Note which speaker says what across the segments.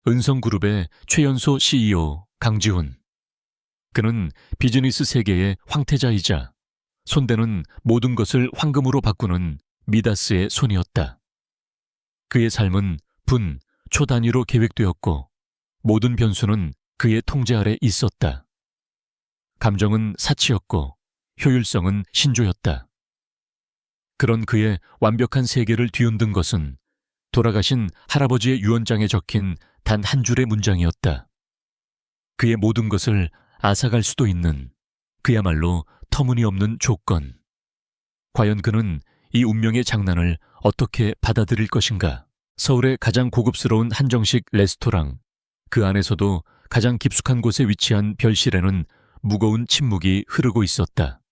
Speaker 1: 은성그룹의 최연소 CEO 강지훈. 그는 비즈니스 세계의 황태자이자 손대는 모든 것을 황금으로 바꾸는 미다스의 손이었다. 그의 삶은 분, 초 단위로 계획되었고 모든 변수는 그의 통제 아래 있었다. 감정은 사치였고 효율성은 신조였다. 그런 그의 완벽한 세계를 뒤흔든 것은 돌아가신 할아버지의 유언장에 적힌 단 한 줄의 문장이었다. 그의 모든 것을 앗아갈 수도 있는 그야말로 터무니없는 조건. 과연 그는 이 운명의 장난을 어떻게 받아들일 것인가? 서울의 가장 고급스러운 한정식 레스토랑, 그 안에서도 가장 깊숙한 곳에 위치한 별실에는 무거운 침묵이 흐르고 있었다.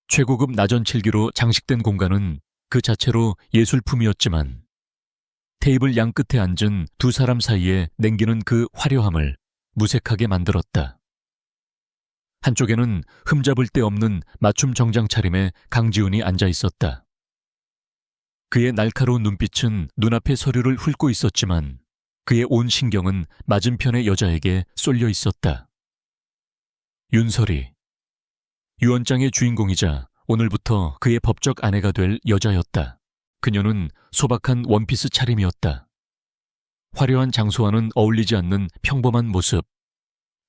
Speaker 1: 최고급 나전칠기로 장식된 공간은 그 자체로 예술품이었지만 테이블 양끝에 앉은 두 사람 사이에 냉기는 그 화려함을 무색하게 만들었다. 한쪽에는 흠잡을 데 없는 맞춤 정장 차림의 강지훈이 앉아 있었다. 그의 날카로운 눈빛은 눈앞의 서류를 훑고 있었지만 그의 온 신경은 맞은편의 여자에게 쏠려 있었다. 윤설이. 유언장의 주인공이자 오늘부터 그의 법적 아내가 될 여자였다. 그녀는 소박한 원피스 차림이었다. 화려한 장소와는 어울리지 않는 평범한 모습.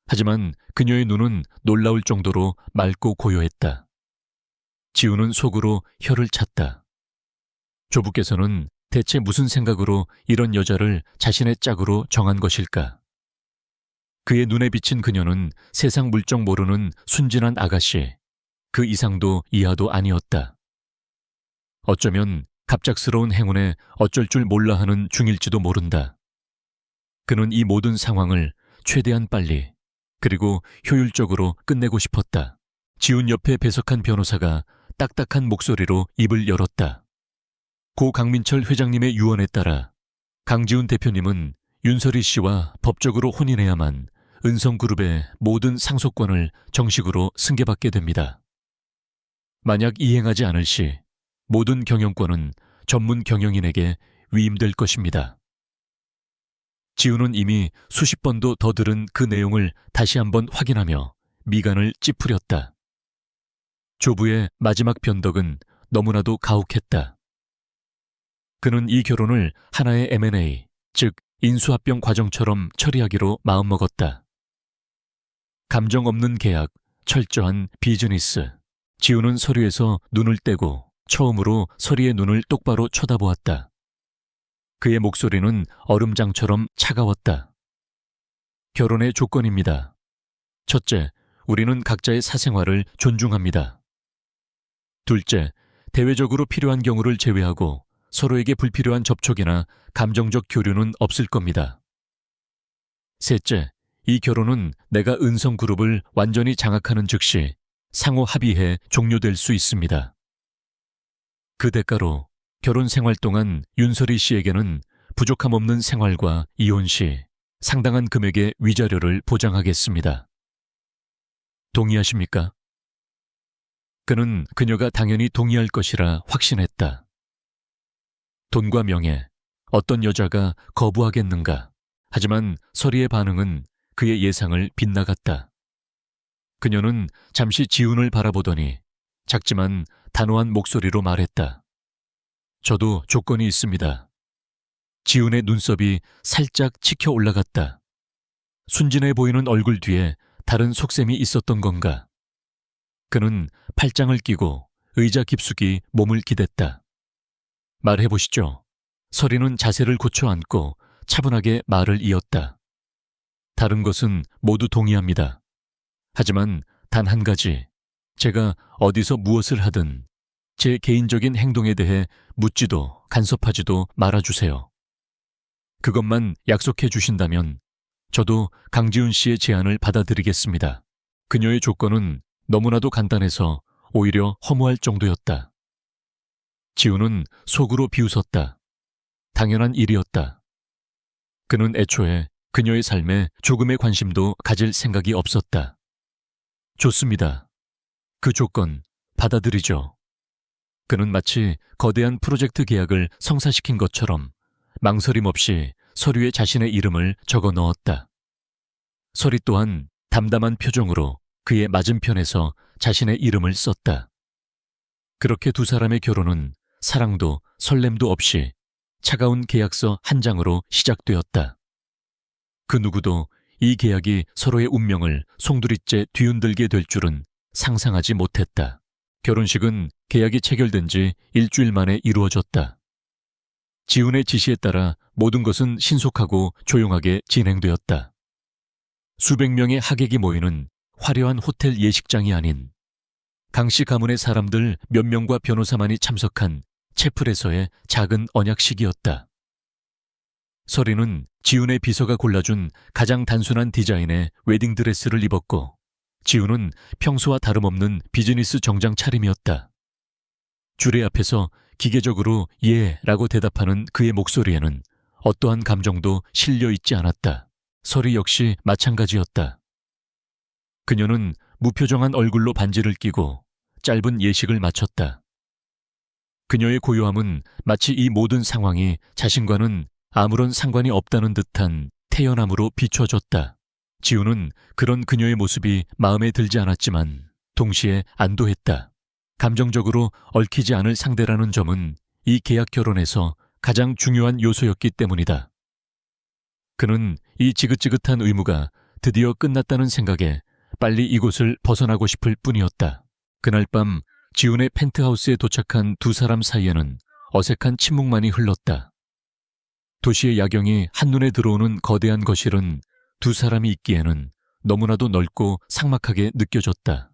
Speaker 1: 하지만 그녀의 눈은 놀라울 정도로 맑고 고요했다. 지우는 속으로 혀를 찼다. 조부께서는 대체 무슨 생각으로 이런 여자를 자신의 짝으로 정한 것일까? 그의 눈에 비친 그녀는 세상 물정 모르는 순진한 아가씨, 그 이상도 이하도 아니었다. 어쩌면 갑작스러운 행운에 어쩔 줄 몰라 하는 중일지도 모른다. 그는 이 모든 상황을 최대한 빨리 그리고 효율적으로 끝내고 싶었다. 지훈 옆에 배석한 변호사가 딱딱한 목소리로 입을 열었다. 고 강민철 회장님의 유언에 따라 강지훈 대표님은 윤설이 씨와 법적으로 혼인해야만 은성그룹의 모든 상속권을 정식으로 승계받게 됩니다. 만약 이행하지 않을 시 모든 경영권은 전문 경영인에게 위임될 것입니다. 지훈은 이미 수십 번도 더 들은 그 내용을 다시 한번 확인하며 미간을 찌푸렸다. 조부의 마지막 변덕은 너무나도 가혹했다. 그는 이 결혼을 하나의 M&A, 즉 인수합병 과정처럼 처리하기로 마음먹었다. 감정 없는 계약, 철저한 비즈니스. 지훈은 서류에서 눈을 떼고 처음으로 서리의 눈을 똑바로 쳐다보았다. 그의 목소리는 얼음장처럼 차가웠다. 결혼의 조건입니다. 첫째, 우리는 각자의 사생활을 존중합니다. 둘째, 대외적으로 필요한 경우를 제외하고 서로에게 불필요한 접촉이나 감정적 교류는 없을 겁니다. 셋째, 이 결혼은 내가 은성그룹을 완전히 장악하는 즉시 상호 합의해 종료될 수 있습니다. 그 대가로 결혼 생활 동안 윤설이 씨에게는 부족함 없는 생활과 이혼 시 상당한 금액의 위자료를 보장하겠습니다. 동의하십니까? 그는 그녀가 당연히 동의할 것이라 확신했다. 돈과 명예, 어떤 여자가 거부하겠는가? 하지만 설이의 반응은 그의 예상을 빗나갔다. 그녀는 잠시 지훈을 바라보더니 작지만 단호한 목소리로 말했다. 저도 조건이 있습니다. 지훈의 눈썹이 살짝 치켜 올라갔다. 순진해 보이는 얼굴 뒤에 다른 속셈이 있었던 건가? 그는 팔짱을 끼고 의자 깊숙이 몸을 기댔다. 말해보시죠. 설이는 자세를 고쳐 앉고 차분하게 말을 이었다. 다른 것은 모두 동의합니다. 하지만 단 한 가지, 제가 어디서 무엇을 하든 제 개인적인 행동에 대해 묻지도 간섭하지도 말아주세요. 그것만 약속해 주신다면 저도 강지훈 씨의 제안을 받아들이겠습니다. 그녀의 조건은 너무나도 간단해서 오히려 허무할 정도였다. 지훈은 속으로 비웃었다. 당연한 일이었다. 그는 애초에 그녀의 삶에 조금의 관심도 가질 생각이 없었다. 좋습니다. 그 조건 받아들이죠. 그는 마치 거대한 프로젝트 계약을 성사시킨 것처럼 망설임 없이 서류에 자신의 이름을 적어 넣었다. 서리 또한 담담한 표정으로 그의 맞은편에서 자신의 이름을 썼다. 그렇게 두 사람의 결혼은 사랑도 설렘도 없이 차가운 계약서 한 장으로 시작되었다. 그 누구도 이 계약이 서로의 운명을 송두리째 뒤흔들게 될 줄은 상상하지 못했다. 결혼식은 계약이 체결된 지 일주일 만에 이루어졌다. 지훈의 지시에 따라 모든 것은 신속하고 조용하게 진행되었다. 수백 명의 하객이 모이는 화려한 호텔 예식장이 아닌 강씨 가문의 사람들 몇 명과 변호사만이 참석한 채플에서의 작은 언약식이었다. 서리는 지훈의 비서가 골라준 가장 단순한 디자인의 웨딩드레스를 입었고 지훈은 평소와 다름없는 비즈니스 정장 차림이었다. 주례 앞에서 기계적으로 예 라고 대답하는 그의 목소리에는 어떠한 감정도 실려 있지 않았다. 서리 역시 마찬가지였다. 그녀는 무표정한 얼굴로 반지를 끼고 짧은 예식을 마쳤다. 그녀의 고요함은 마치 이 모든 상황이 자신과는 아무런 상관이 없다는 듯한 태연함으로 비춰졌다. 지훈은 그런 그녀의 모습이 마음에 들지 않았지만 동시에 안도했다. 감정적으로 얽히지 않을 상대라는 점은 이 계약 결혼에서 가장 중요한 요소였기 때문이다. 그는 이 지긋지긋한 의무가 드디어 끝났다는 생각에 빨리 이곳을 벗어나고 싶을 뿐이었다. 그날 밤 지훈의 펜트하우스에 도착한 두 사람 사이에는 어색한 침묵만이 흘렀다. 도시의 야경이 한눈에 들어오는 거대한 거실은 두 사람이 있기에는 너무나도 넓고 삭막하게 느껴졌다.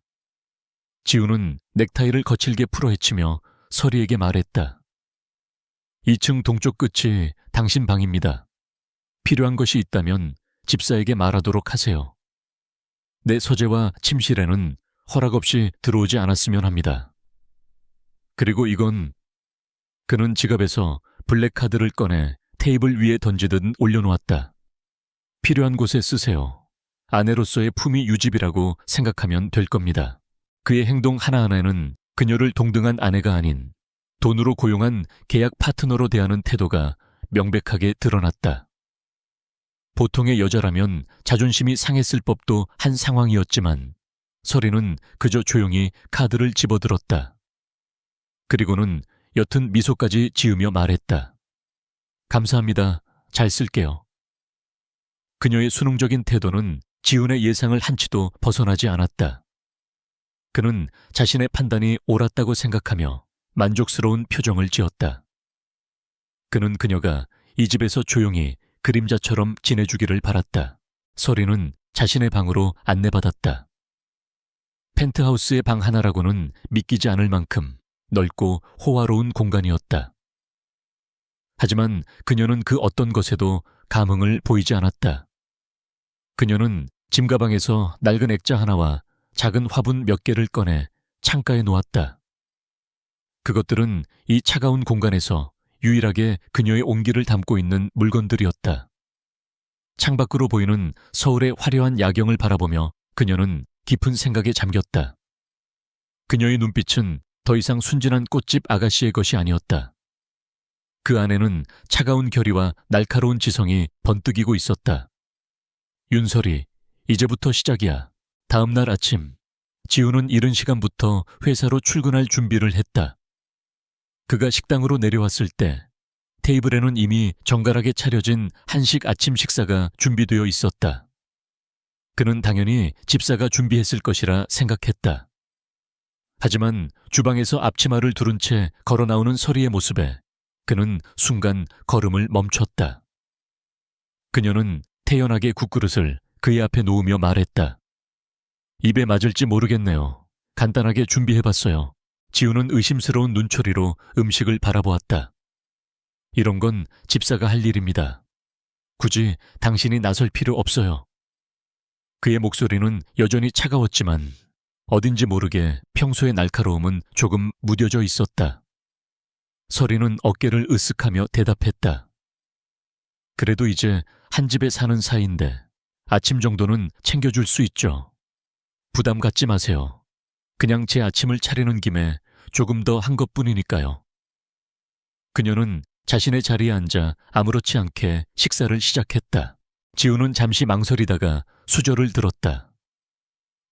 Speaker 1: 지훈은 넥타이를 거칠게 풀어헤치며 서리에게 말했다. 2층 동쪽 끝이 당신 방입니다. 필요한 것이 있다면 집사에게 말하도록 하세요. 내 서재와 침실에는 허락 없이 들어오지 않았으면 합니다. 그리고 이건 그는 지갑에서 블랙카드를 꺼내 테이블 위에 던지듯 올려놓았다. 필요한 곳에 쓰세요. 아내로서의 품위 유지비라고 생각하면 될 겁니다. 그의 행동 하나하나에는 그녀를 동등한 아내가 아닌 돈으로 고용한 계약 파트너로 대하는 태도가 명백하게 드러났다. 보통의 여자라면 자존심이 상했을 법도 한 상황이었지만 서리는 그저 조용히 카드를 집어들었다. 그리고는 옅은 미소까지 지으며 말했다. 감사합니다. 잘 쓸게요. 그녀의 수능적인 태도는 지훈의 예상을 한치도 벗어나지 않았다. 그는 자신의 판단이 옳았다고 생각하며 만족스러운 표정을 지었다. 그는 그녀가 이 집에서 조용히 그림자처럼 지내주기를 바랐다. 서리는 자신의 방으로 안내받았다. 펜트하우스의 방 하나라고는 믿기지 않을 만큼 넓고 호화로운 공간이었다. 하지만 그녀는 그 어떤 것에도 감흥을 보이지 않았다. 그녀는 짐가방에서 낡은 액자 하나와 작은 화분 몇 개를 꺼내 창가에 놓았다. 그것들은 이 차가운 공간에서 유일하게 그녀의 온기를 담고 있는 물건들이었다. 창밖으로 보이는 서울의 화려한 야경을 바라보며 그녀는 깊은 생각에 잠겼다. 그녀의 눈빛은 더 이상 순진한 꽃집 아가씨의 것이 아니었다. 그 안에는 차가운 결의와 날카로운 지성이 번뜩이고 있었다. 윤설이, 이제부터 시작이야. 다음 날 아침, 지훈은 이른 시간부터 회사로 출근할 준비를 했다. 그가 식당으로 내려왔을 때 테이블에는 이미 정갈하게 차려진 한식 아침 식사가 준비되어 있었다. 그는 당연히 집사가 준비했을 것이라 생각했다. 하지만 주방에서 앞치마를 두른 채 걸어 나오는 서리의 모습에 그는 순간 걸음을 멈췄다. 그녀는 태연하게 국그릇을 그의 앞에 놓으며 말했다. 입에 맞을지 모르겠네요. 간단하게 준비해봤어요. 지훈은 의심스러운 눈초리로 음식을 바라보았다. 이런 건 집사가 할 일입니다. 굳이 당신이 나설 필요 없어요. 그의 목소리는 여전히 차가웠지만 어딘지 모르게 평소의 날카로움은 조금 무뎌져 있었다. 서리는 어깨를 으쓱하며 대답했다. 그래도 이제 한 집에 사는 사이인데 아침 정도는 챙겨줄 수 있죠. 부담 갖지 마세요. 그냥 제 아침을 차리는 김에 조금 더 한 것뿐이니까요. 그녀는 자신의 자리에 앉아 아무렇지 않게 식사를 시작했다. 지우는 잠시 망설이다가 수저를 들었다.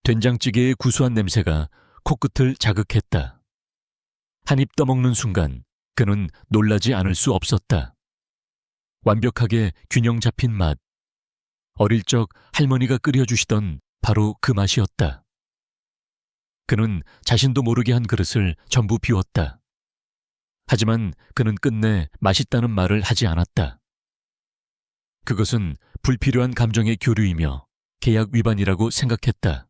Speaker 1: 된장찌개의 구수한 냄새가 코끝을 자극했다. 한 입 떠먹는 순간 그는 놀라지 않을 수 없었다. 완벽하게 균형 잡힌 맛. 어릴 적 할머니가 끓여주시던 바로 그 맛이었다. 그는 자신도 모르게 한 그릇을 전부 비웠다. 하지만 그는 끝내 맛있다는 말을 하지 않았다. 그것은 불필요한 감정의 교류이며 계약 위반이라고 생각했다.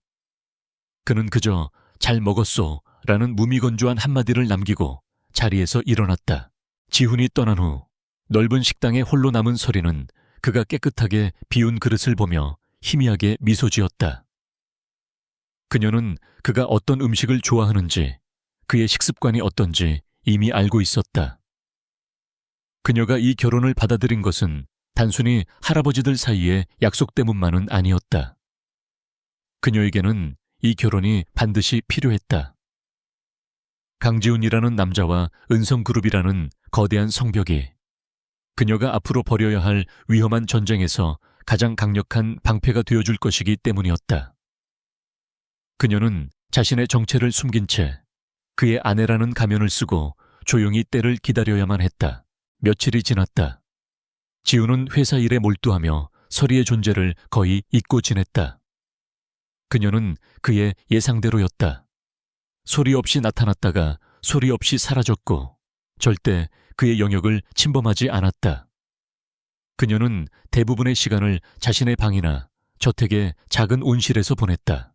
Speaker 1: 그는 그저 잘 먹었소 라는 무미건조한 한마디를 남기고 자리에서 일어났다. 지훈이 떠난 후 넓은 식당에 홀로 남은 서리는 그가 깨끗하게 비운 그릇을 보며 희미하게 미소 지었다. 그녀는 그가 어떤 음식을 좋아하는지, 그의 식습관이 어떤지 이미 알고 있었다. 그녀가 이 결혼을 받아들인 것은 단순히 할아버지들 사이의 약속 때문만은 아니었다. 그녀에게는 이 결혼이 반드시 필요했다. 강지훈이라는 남자와 은성그룹이라는 거대한 성벽이 그녀가 앞으로 벌여야 할 위험한 전쟁에서 가장 강력한 방패가 되어줄 것이기 때문이었다. 그녀는 자신의 정체를 숨긴 채 그의 아내라는 가면을 쓰고 조용히 때를 기다려야만 했다. 며칠이 지났다. 지우는 회사 일에 몰두하며 서리의 존재를 거의 잊고 지냈다. 그녀는 그의 예상대로였다. 소리 없이 나타났다가 소리 없이 사라졌고 절대 그의 영역을 침범하지 않았다. 그녀는 대부분의 시간을 자신의 방이나 저택의 작은 온실에서 보냈다.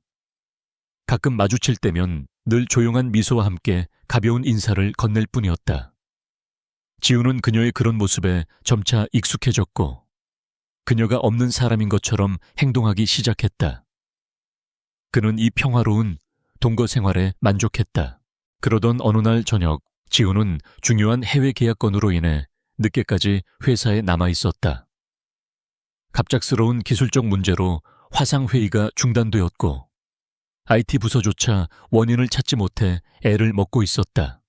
Speaker 1: 가끔 마주칠 때면 늘 조용한 미소와 함께 가벼운 인사를 건넬 뿐이었다. 지우는 그녀의 그런 모습에 점차 익숙해졌고 그녀가 없는 사람인 것처럼 행동하기 시작했다. 그는 이 평화로운 동거 생활에 만족했다. 그러던 어느 날 저녁, 지우는 중요한 해외 계약 건으로 인해 늦게까지 회사에 남아 있었다. 갑작스러운 기술적 문제로 화상회의가 중단되었고 IT 부서조차 원인을 찾지 못해 애를 먹고 있었다.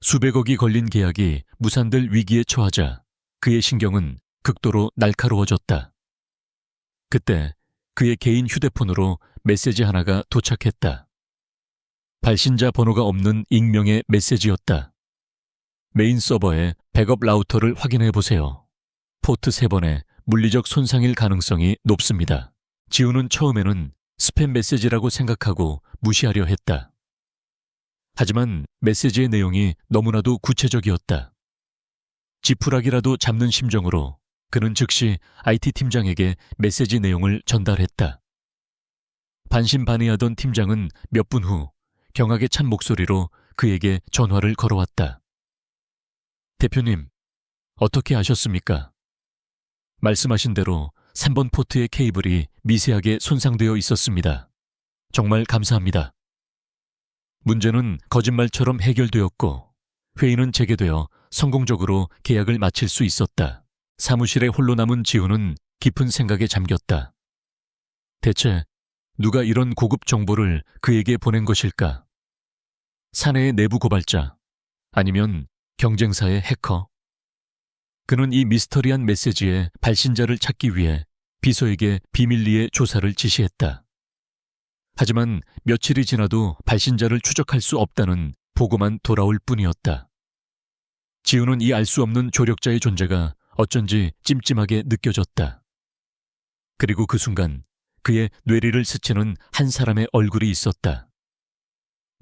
Speaker 1: 수백억이 걸린 계약이 무산될 위기에 처하자 그의 신경은 극도로 날카로워졌다. 그때 그의 개인 휴대폰으로 메시지 하나가 도착했다. 발신자 번호가 없는 익명의 메시지였다. 메인 서버의 백업 라우터를 확인해 보세요. 포트 3번에 물리적 손상일 가능성이 높습니다. 지우는 처음에는 스팸 메시지라고 생각하고 무시하려 했다. 하지만 메시지의 내용이 너무나도 구체적이었다. 지푸라기라도 잡는 심정으로 그는 즉시 IT 팀장에게 메시지 내용을 전달했다. 반신반의하던 팀장은 몇 분 후 경악에 찬 목소리로 그에게 전화를 걸어왔다. 대표님, 어떻게 아셨습니까? 말씀하신 대로 3번 포트의 케이블이 미세하게 손상되어 있었습니다. 정말 감사합니다. 문제는 거짓말처럼 해결되었고 회의는 재개되어 성공적으로 계약을 마칠 수 있었다. 사무실에 홀로 남은 지우는 깊은 생각에 잠겼다. 대체 누가 이런 고급 정보를 그에게 보낸 것일까? 사내의 내부 고발자, 아니면 경쟁사의 해커? 그는 이 미스터리한 메시지의 발신자를 찾기 위해 비서에게 비밀리에 조사를 지시했다. 하지만 며칠이 지나도 발신자를 추적할 수 없다는 보고만 돌아올 뿐이었다. 지우는 이 알 수 없는 조력자의 존재가 어쩐지 찜찜하게 느껴졌다. 그리고 그 순간 그의 뇌리를 스치는 한 사람의 얼굴이 있었다.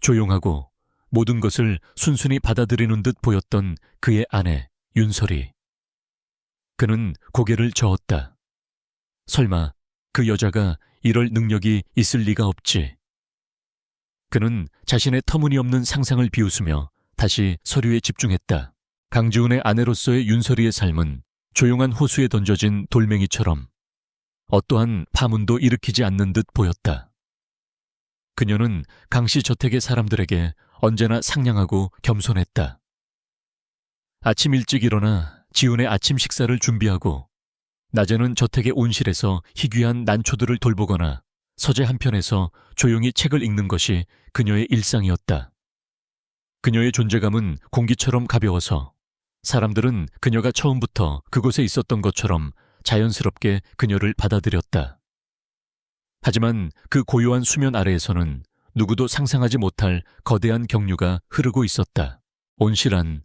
Speaker 1: 조용하고 모든 것을 순순히 받아들이는 듯 보였던 그의 아내 윤설이. 그는 고개를 저었다. 설마 그 여자가 이럴 능력이 있을 리가 없지. 그는 자신의 터무니없는 상상을 비웃으며 다시 서류에 집중했다. 강지훈의 아내로서의 윤설이의 삶은 조용한 호수에 던져진 돌멩이처럼 어떠한 파문도 일으키지 않는 듯 보였다. 그녀는 강씨 저택의 사람들에게 언제나 상냥하고 겸손했다. 아침 일찍 일어나 지훈의 아침 식사를 준비하고 낮에는 저택의 온실에서 희귀한 난초들을 돌보거나 서재 한편에서 조용히 책을 읽는 것이 그녀의 일상이었다. 그녀의 존재감은 공기처럼 가벼워서 사람들은 그녀가 처음부터 그곳에 있었던 것처럼 자연스럽게 그녀를 받아들였다. 하지만 그 고요한 수면 아래에서는 누구도 상상하지 못할 거대한 경류가 흐르고 있었다. 온실한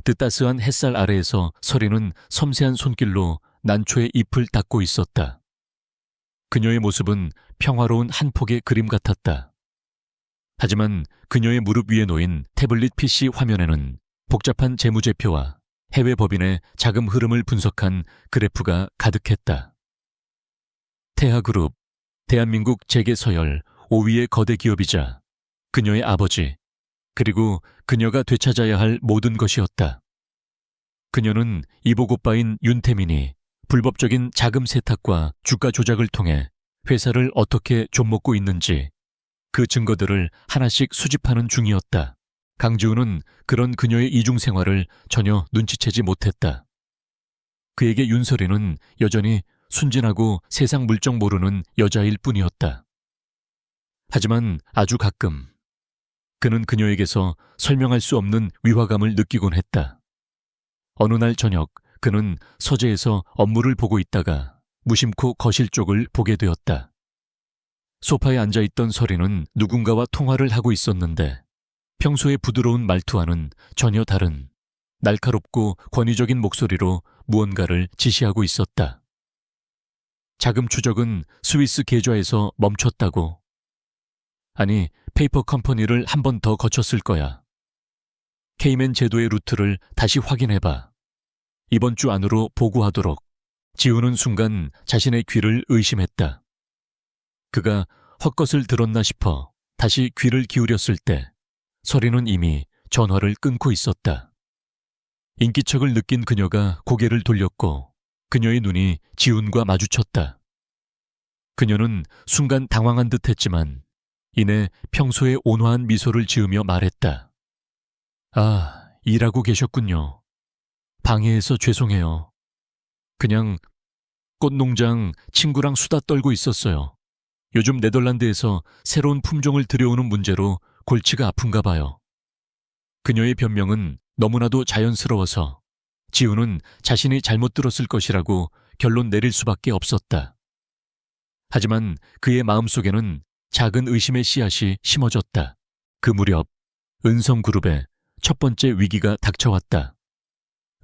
Speaker 1: 뜨따스한 햇살 아래에서 서리는 섬세한 손길로 난초의 잎을 닦고 있었다. 그녀의 모습은 평화로운 한 폭의 그림 같았다. 하지만 그녀의 무릎 위에 놓인 태블릿 PC 화면에는 복잡한 재무제표와 해외 법인의 자금 흐름을 분석한 그래프가 가득했다. 태하그룹, 대한민국 재계서열 5위의 거대 기업이자 그녀의 아버지, 그리고 그녀가 되찾아야 할 모든 것이었다. 그녀는 이복 오빠인 윤태민이 불법적인 자금 세탁과 주가 조작을 통해 회사를 어떻게 좀먹고 있는지 그 증거들을 하나씩 수집하는 중이었다. 강지훈은 그런 그녀의 이중 생활을 전혀 눈치채지 못했다. 그에게 윤설이는 여전히 순진하고 세상 물정 모르는 여자일 뿐이었다. 하지만 아주 가끔 그는 그녀에게서 설명할 수 없는 위화감을 느끼곤 했다. 어느 날 저녁 그는 서재에서 업무를 보고 있다가 무심코 거실 쪽을 보게 되었다. 소파에 앉아있던 서리는 누군가와 통화를 하고 있었는데 평소의 부드러운 말투와는 전혀 다른 날카롭고 권위적인 목소리로 무언가를 지시하고 있었다. 자금 추적은 스위스 계좌에서 멈췄다고. 아니, 페이퍼 컴퍼니를 한 번 더 거쳤을 거야. 케이맨 제도의 루트를 다시 확인해봐. 이번 주 안으로 보고하도록. 지우는 순간 자신의 귀를 의심했다. 그가 헛것을 들었나 싶어 다시 귀를 기울였을 때 서리는 이미 전화를 끊고 있었다. 인기척을 느낀 그녀가 고개를 돌렸고 그녀의 눈이 지훈과 마주쳤다. 그녀는 순간 당황한 듯 했지만 이내 평소의 온화한 미소를 지으며 말했다. 아, 일하고 계셨군요. 방해해서 죄송해요. 그냥 꽃농장 친구랑 수다 떨고 있었어요. 요즘 네덜란드에서 새로운 품종을 들여오는 문제로 골치가 아픈가 봐요. 그녀의 변명은 너무나도 자연스러워서 지훈은 자신이 잘못 들었을 것이라고 결론 내릴 수밖에 없었다. 하지만 그의 마음속에는 작은 의심의 씨앗이 심어졌다. 그 무렵 은성그룹의 첫 번째 위기가 닥쳐왔다.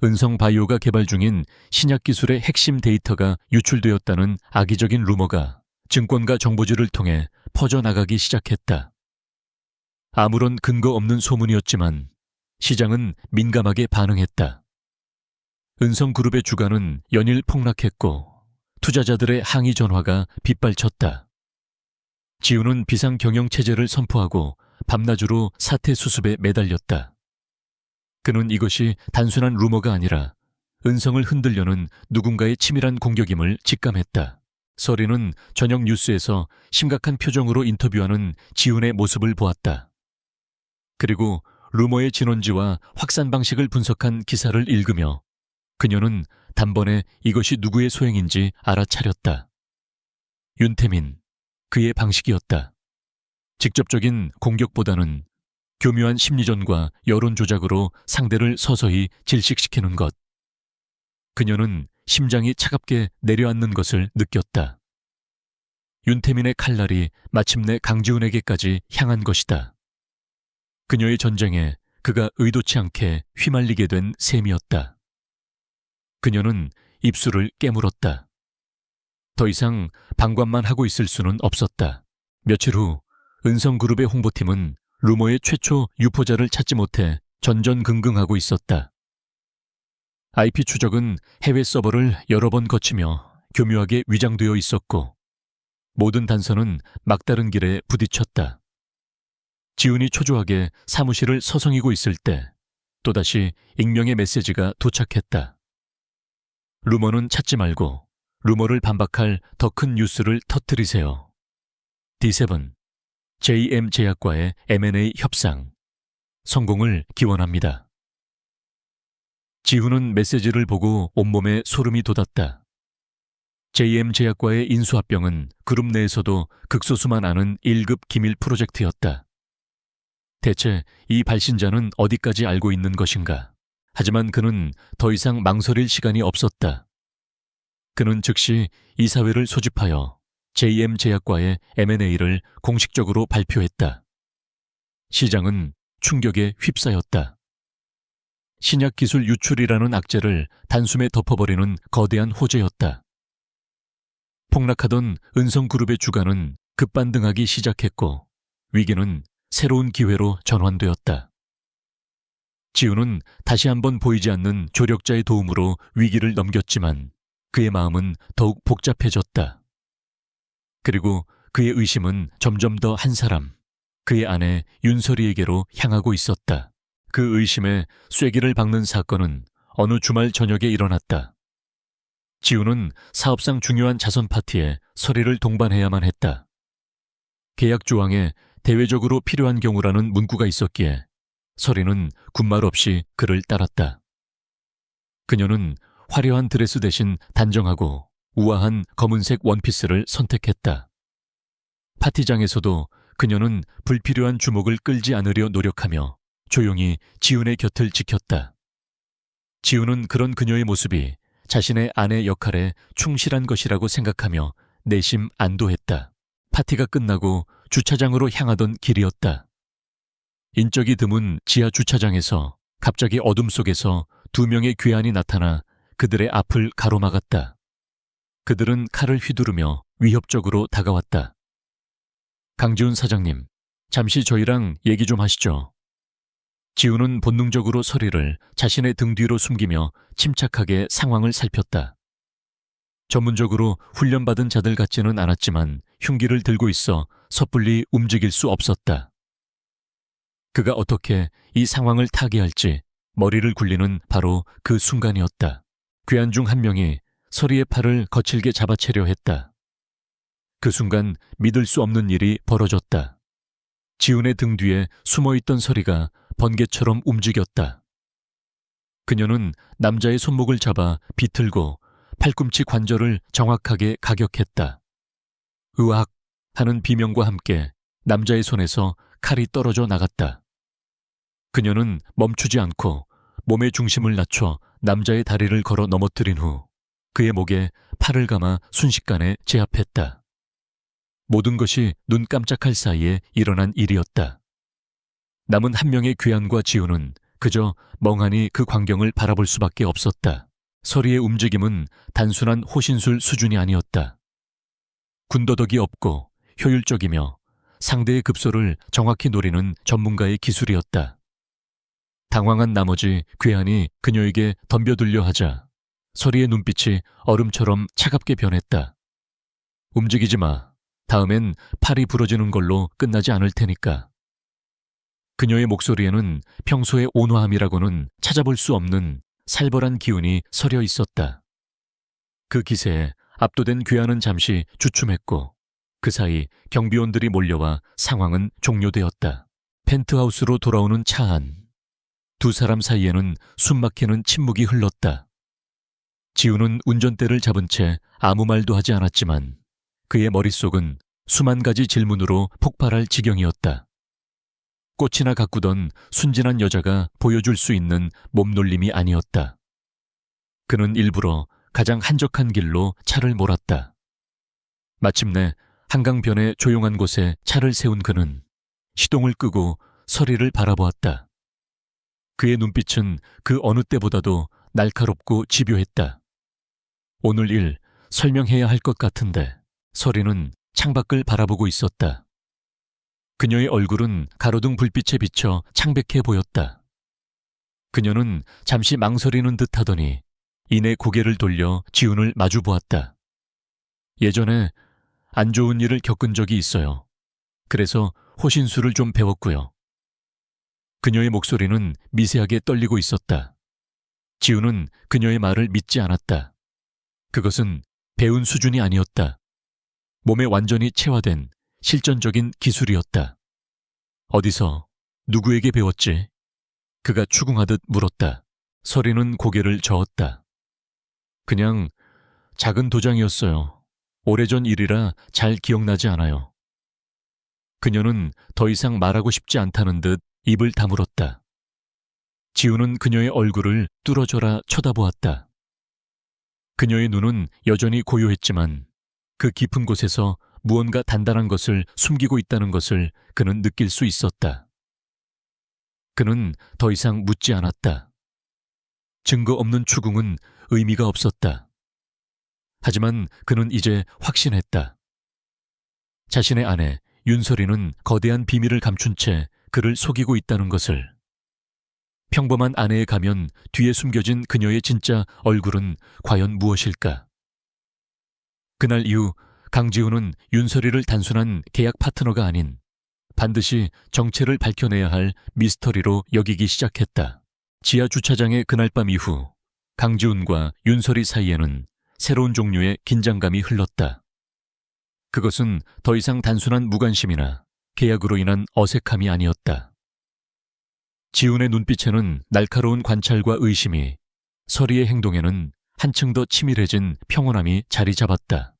Speaker 1: 은성바이오가 개발 중인 신약 기술의 핵심 데이터가 유출되었다는 악의적인 루머가 증권가 정보지를 통해 퍼져나가기 시작했다. 아무런 근거 없는 소문이었지만 시장은 민감하게 반응했다. 은성그룹의 주가는 연일 폭락했고 투자자들의 항의 전화가 빗발쳤다. 지훈은 비상경영체제를 선포하고 밤낮으로 사태 수습에 매달렸다. 그는 이것이 단순한 루머가 아니라 은성을 흔들려는 누군가의 치밀한 공격임을 직감했다. 서리는 저녁 뉴스에서 심각한 표정으로 인터뷰하는 지훈의 모습을 보았다. 그리고 루머의 진원지와 확산 방식을 분석한 기사를 읽으며 그녀는 단번에 이것이 누구의 소행인지 알아차렸다. 윤태민, 그의 방식이었다. 직접적인 공격보다는 교묘한 심리전과 여론 조작으로 상대를 서서히 질식시키는 것. 그녀는 심장이 차갑게 내려앉는 것을 느꼈다. 윤태민의 칼날이 마침내 강지훈에게까지 향한 것이다. 그녀의 전쟁에 그가 의도치 않게 휘말리게 된 셈이었다. 그녀는 입술을 깨물었다. 더 이상 방관만 하고 있을 수는 없었다. 며칠 후 은성그룹의 홍보팀은 루머의 최초 유포자를 찾지 못해 전전긍긍하고 있었다. IP 추적은 해외 서버를 여러 번 거치며 교묘하게 위장되어 있었고 모든 단서는 막다른 길에 부딪혔다. 지훈이 초조하게 사무실을 서성이고 있을 때 또다시 익명의 메시지가 도착했다. 루머는 찾지 말고 루머를 반박할 더 큰 뉴스를 터뜨리세요. D7, JM제약과의 M&A 협상. 성공을 기원합니다. 지훈은 메시지를 보고 온몸에 소름이 돋았다. JM제약과의 인수합병은 그룹 내에서도 극소수만 아는 1급 기밀 프로젝트였다. 대체 이 발신자는 어디까지 알고 있는 것인가? 하지만 그는 더 이상 망설일 시간이 없었다. 그는 즉시 이사회를 소집하여 JM 제약과의 M&A를 공식적으로 발표했다. 시장은 충격에 휩싸였다. 신약 기술 유출이라는 악재를 단숨에 덮어버리는 거대한 호재였다. 폭락하던 은성그룹의 주가는 급반등하기 시작했고 위기는 새로운 기회로 전환되었다. 지우는 다시 한번 보이지 않는 조력자의 도움으로 위기를 넘겼지만 그의 마음은 더욱 복잡해졌다. 그리고 그의 의심은 점점 더 한 사람, 그의 아내 윤설이에게로 향하고 있었다. 그 의심에 쐐기를 박는 사건은 어느 주말 저녁에 일어났다. 지우는 사업상 중요한 자선 파티에 설이를 동반해야만 했다. 계약 조항에 대외적으로 필요한 경우라는 문구가 있었기에 설이는 군말 없이 그를 따랐다. 그녀는 화려한 드레스 대신 단정하고 우아한 검은색 원피스를 선택했다. 파티장에서도 그녀는 불필요한 주목을 끌지 않으려 노력하며 조용히 지훈의 곁을 지켰다. 지훈은 그런 그녀의 모습이 자신의 아내 역할에 충실한 것이라고 생각하며 내심 안도했다. 파티가 끝나고 주차장으로 향하던 길이었다. 인적이 드문 지하 주차장에서 갑자기 어둠 속에서 두 명의 괴한이 나타나 그들의 앞을 가로막았다. 그들은 칼을 휘두르며 위협적으로 다가왔다. 강지훈 사장님, 잠시 저희랑 얘기 좀 하시죠. 지훈은 본능적으로 서리를 자신의 등 뒤로 숨기며 침착하게 상황을 살폈다. 전문적으로 훈련받은 자들 같지는 않았지만 흉기를 들고 있어 섣불리 움직일 수 없었다. 그가 어떻게 이 상황을 타개할지 머리를 굴리는 바로 그 순간이었다. 괴한 중 한 명이 서리의 팔을 거칠게 잡아채려 했다. 그 순간 믿을 수 없는 일이 벌어졌다. 지훈의 등 뒤에 숨어있던 서리가 번개처럼 움직였다. 그녀는 남자의 손목을 잡아 비틀고 팔꿈치 관절을 정확하게 가격했다. 으악 하는 비명과 함께 남자의 손에서 칼이 떨어져 나갔다. 그녀는 멈추지 않고 몸의 중심을 낮춰 남자의 다리를 걸어 넘어뜨린 후 그의 목에 팔을 감아 순식간에 제압했다. 모든 것이 눈 깜짝할 사이에 일어난 일이었다. 남은 한 명의 괴한과 지훈은 그저 멍하니 그 광경을 바라볼 수밖에 없었다. 서리의 움직임은 단순한 호신술 수준이 아니었다. 군더더기 없고 효율적이며 상대의 급소를 정확히 노리는 전문가의 기술이었다. 당황한 나머지 괴한이 그녀에게 덤벼들려 하자 서리의 눈빛이 얼음처럼 차갑게 변했다. 움직이지 마. 다음엔 팔이 부러지는 걸로 끝나지 않을 테니까. 그녀의 목소리에는 평소의 온화함이라고는 찾아볼 수 없는 살벌한 기운이 서려 있었다. 그 기세에 압도된 괴한은 잠시 주춤했고 그 사이 경비원들이 몰려와 상황은 종료되었다. 펜트하우스로 돌아오는 차 안. 두 사람 사이에는 숨막히는 침묵이 흘렀다. 지훈은 운전대를 잡은 채 아무 말도 하지 않았지만 그의 머릿속은 수만 가지 질문으로 폭발할 지경이었다. 꽃이나 가꾸던 순진한 여자가 보여줄 수 있는 몸놀림이 아니었다. 그는 일부러 가장 한적한 길로 차를 몰았다. 마침내 한강변의 조용한 곳에 차를 세운 그는 시동을 끄고 서리를 바라보았다. 그의 눈빛은 그 어느 때보다도 날카롭고 집요했다. 오늘 일 설명해야 할 것 같은데 서리는 창밖을 바라보고 있었다. 그녀의 얼굴은 가로등 불빛에 비쳐 창백해 보였다. 그녀는 잠시 망설이는 듯 하더니 이내 고개를 돌려 지훈을 마주 보았다. 예전에 안 좋은 일을 겪은 적이 있어요. 그래서 호신술을 좀 배웠고요. 그녀의 목소리는 미세하게 떨리고 있었다. 지훈은 그녀의 말을 믿지 않았다. 그것은 배운 수준이 아니었다. 몸에 완전히 체화된 실전적인 기술이었다. 어디서, 누구에게 배웠지? 그가 추궁하듯 물었다. 서리는 고개를 저었다. 그냥 작은 도장이었어요. 오래전 일이라 잘 기억나지 않아요. 그녀는 더 이상 말하고 싶지 않다는 듯 입을 다물었다. 지우는 그녀의 얼굴을 뚫어져라 쳐다보았다. 그녀의 눈은 여전히 고요했지만 그 깊은 곳에서 무언가 단단한 것을 숨기고 있다는 것을 그는 느낄 수 있었다. 그는 더 이상 묻지 않았다. 증거 없는 추궁은 의미가 없었다. 하지만 그는 이제 확신했다. 자신의 아내 윤설이는 거대한 비밀을 감춘 채 그를 속이고 있다는 것을. 평범한 아내에 가면 뒤에 숨겨진 그녀의 진짜 얼굴은 과연 무엇일까? 그날 이후 강지훈은 윤설이를 단순한 계약 파트너가 아닌 반드시 정체를 밝혀내야 할 미스터리로 여기기 시작했다. 지하 주차장의 그날 밤 이후 강지훈과 윤설이 사이에는 새로운 종류의 긴장감이 흘렀다. 그것은 더 이상 단순한 무관심이나 계약으로 인한 어색함이 아니었다. 지훈의 눈빛에는 날카로운 관찰과 의심이, 설이의 행동에는 한층 더 치밀해진 평온함이 자리 잡았다.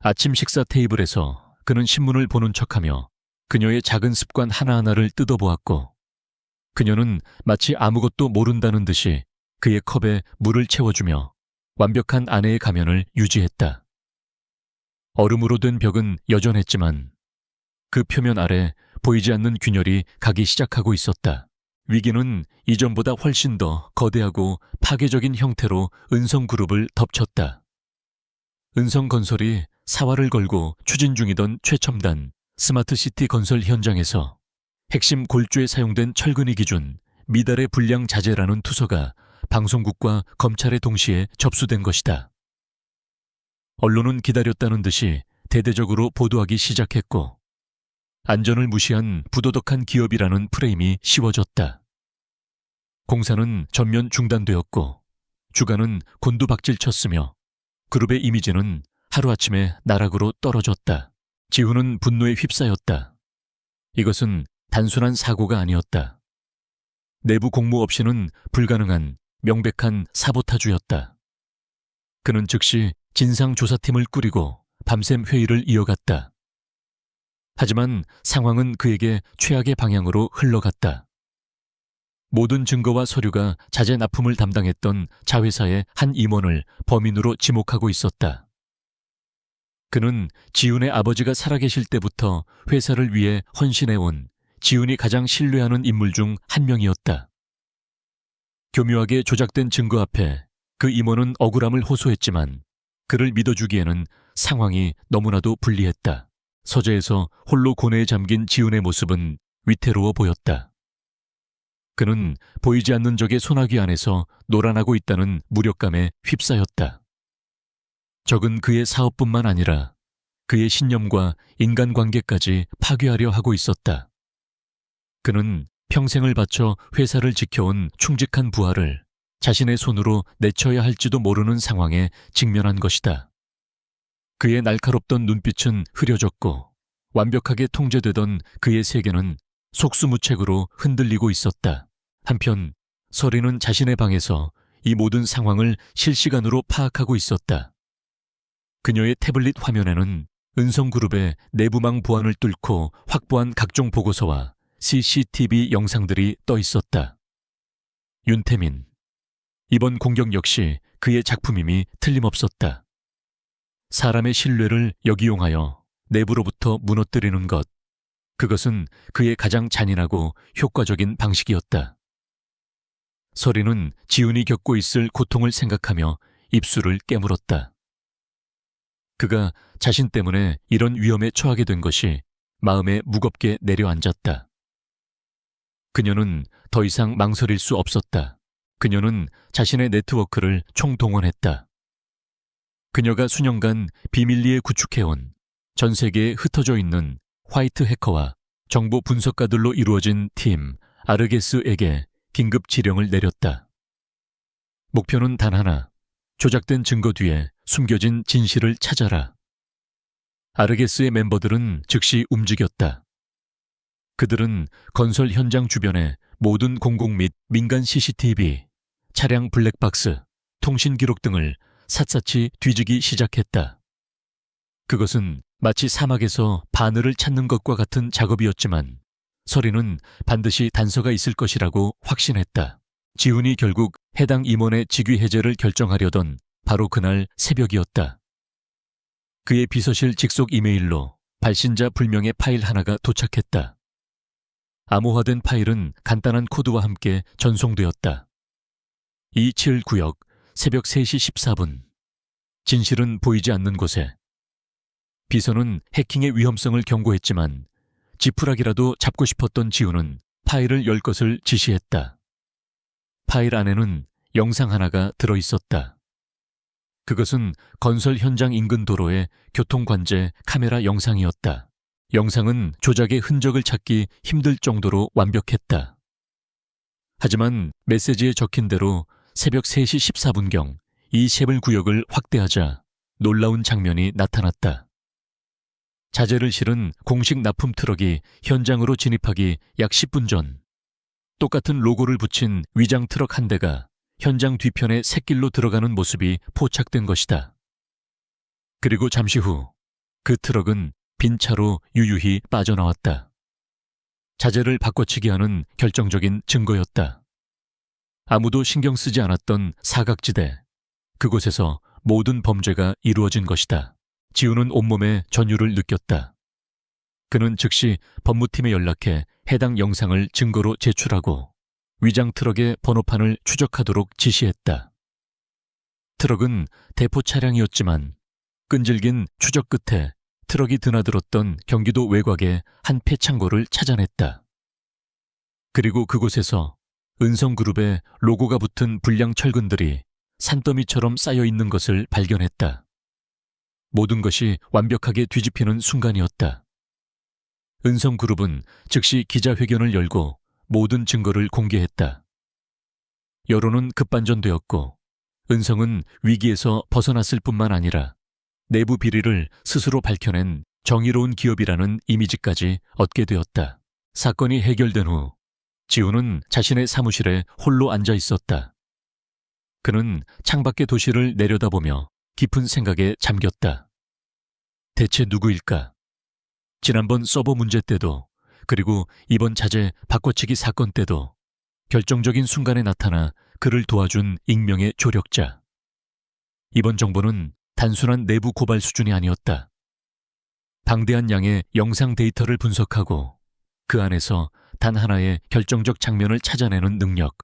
Speaker 1: 아침 식사 테이블에서 그는 신문을 보는 척하며 그녀의 작은 습관 하나하나를 뜯어보았고, 그녀는 마치 아무것도 모른다는 듯이 그의 컵에 물을 채워주며 완벽한 아내의 가면을 유지했다. 얼음으로 된 벽은 여전했지만 그 표면 아래 보이지 않는 균열이 가기 시작하고 있었다. 위기는 이전보다 훨씬 더 거대하고 파괴적인 형태로 은성그룹을 덮쳤다. 은성건설이 사활을 걸고 추진 중이던 최첨단 스마트시티 건설 현장에서 핵심 골조에 사용된 철근이 기준 미달의 불량 자재라는 투서가 방송국과 검찰에 동시에 접수된 것이다. 언론은 기다렸다는 듯이 대대적으로 보도하기 시작했고, 안전을 무시한 부도덕한 기업이라는 프레임이 씌워졌다. 공사는 전면 중단되었고 주가는 곤두박질쳤으며 그룹의 이미지는 하루아침에 나락으로 떨어졌다. 지훈은 분노에 휩싸였다. 이것은 단순한 사고가 아니었다. 내부 공모 없이는 불가능한 명백한 사보타주였다. 그는 즉시 진상조사팀을 꾸리고 밤샘 회의를 이어갔다. 하지만 상황은 그에게 최악의 방향으로 흘러갔다. 모든 증거와 서류가 자재 납품을 담당했던 자회사의 한 임원을 범인으로 지목하고 있었다. 그는 지훈의 아버지가 살아계실 때부터 회사를 위해 헌신해온 지훈이 가장 신뢰하는 인물 중 한 명이었다. 교묘하게 조작된 증거 앞에 그 임원은 억울함을 호소했지만 그를 믿어주기에는 상황이 너무나도 불리했다. 서재에서 홀로 고뇌에 잠긴 지훈의 모습은 위태로워 보였다. 그는 보이지 않는 적의 소나기 안에서 놀아나고 있다는 무력감에 휩싸였다. 적은 그의 사업뿐만 아니라 그의 신념과 인간관계까지 파괴하려 하고 있었다. 그는 평생을 바쳐 회사를 지켜온 충직한 부하를 자신의 손으로 내쳐야 할지도 모르는 상황에 직면한 것이다. 그의 날카롭던 눈빛은 흐려졌고 완벽하게 통제되던 그의 세계는 속수무책으로 흔들리고 있었다. 한편 설이는 자신의 방에서 이 모든 상황을 실시간으로 파악하고 있었다. 그녀의 태블릿 화면에는 은성그룹의 내부망 보안을 뚫고 확보한 각종 보고서와 CCTV 영상들이 떠 있었다. 윤태민. 이번 공격 역시 그의 작품임이 틀림없었다. 사람의 신뢰를 역이용하여 내부로부터 무너뜨리는 것. 그것은 그의 가장 잔인하고 효과적인 방식이었다. 설이는 지훈이 겪고 있을 고통을 생각하며 입술을 깨물었다. 그가 자신 때문에 이런 위험에 처하게 된 것이 마음에 무겁게 내려앉았다. 그녀는 더 이상 망설일 수 없었다. 그녀는 자신의 네트워크를 총동원했다. 그녀가 수년간 비밀리에 구축해온 전 세계에 흩어져 있는 화이트 해커와 정보 분석가들로 이루어진 팀 아르게스에게 긴급 지령을 내렸다. 목표는 단 하나, 조작된 증거 뒤에 숨겨진 진실을 찾아라. 아르게스의 멤버들은 즉시 움직였다. 그들은 건설 현장 주변의 모든 공공 및 민간 CCTV, 차량 블랙박스, 통신 기록 등을 샅샅이 뒤지기 시작했다. 그것은 마치 사막에서 바늘을 찾는 것과 같은 작업이었지만 서리는 반드시 단서가 있을 것이라고 확신했다. 지훈이 결국 해당 임원의 직위 해제를 결정하려던 바로 그날 새벽이었다. 그의 비서실 직속 이메일로 발신자 불명의 파일 하나가 도착했다. 암호화된 파일은 간단한 코드와 함께 전송되었다. 279역 새벽 3시 14분. 진실은 보이지 않는 곳에. 비서는 해킹의 위험성을 경고했지만 지푸라기라도 잡고 싶었던 지훈은 파일을 열 것을 지시했다. 파일 안에는 영상 하나가 들어있었다. 그것은 건설 현장 인근 도로의 교통관제 카메라 영상이었다. 영상은 조작의 흔적을 찾기 힘들 정도로 완벽했다. 하지만 메시지에 적힌 대로 새벽 3시 14분경 이셰블 구역을 확대하자 놀라운 장면이 나타났다. 자재를 실은 공식 납품 트럭이 현장으로 진입하기 약 10분 전, 똑같은 로고를 붙인 위장 트럭 한 대가 현장 뒤편에 샛길로 들어가는 모습이 포착된 것이다. 그리고 잠시 후 그 트럭은 빈 차로 유유히 빠져나왔다. 자재를 바꿔치기 하는 결정적인 증거였다. 아무도 신경 쓰지 않았던 사각지대, 그곳에서 모든 범죄가 이루어진 것이다. 지훈은 온몸에 전율을 느꼈다. 그는 즉시 법무팀에 연락해 해당 영상을 증거로 제출하고 위장 트럭의 번호판을 추적하도록 지시했다. 트럭은 대포 차량이었지만 끈질긴 추적 끝에 트럭이 드나들었던 경기도 외곽의 한 폐창고를 찾아냈다. 그리고 그곳에서 은성그룹의 로고가 붙은 불량 철근들이 산더미처럼 쌓여 있는 것을 발견했다. 모든 것이 완벽하게 뒤집히는 순간이었다. 은성그룹은 즉시 기자회견을 열고 모든 증거를 공개했다. 여론은 급반전되었고 은성은 위기에서 벗어났을 뿐만 아니라 내부 비리를 스스로 밝혀낸 정의로운 기업이라는 이미지까지 얻게 되었다. 사건이 해결된 후 지훈은 자신의 사무실에 홀로 앉아 있었다. 그는 창밖의 도시를 내려다보며 깊은 생각에 잠겼다. 대체 누구일까? 지난번 서버 문제 때도, 그리고 이번 자재 바꿔치기 사건 때도 결정적인 순간에 나타나 그를 도와준 익명의 조력자. 이번 정보는 단순한 내부 고발 수준이 아니었다. 방대한 양의 영상 데이터를 분석하고 그 안에서 단 하나의 결정적 장면을 찾아내는 능력.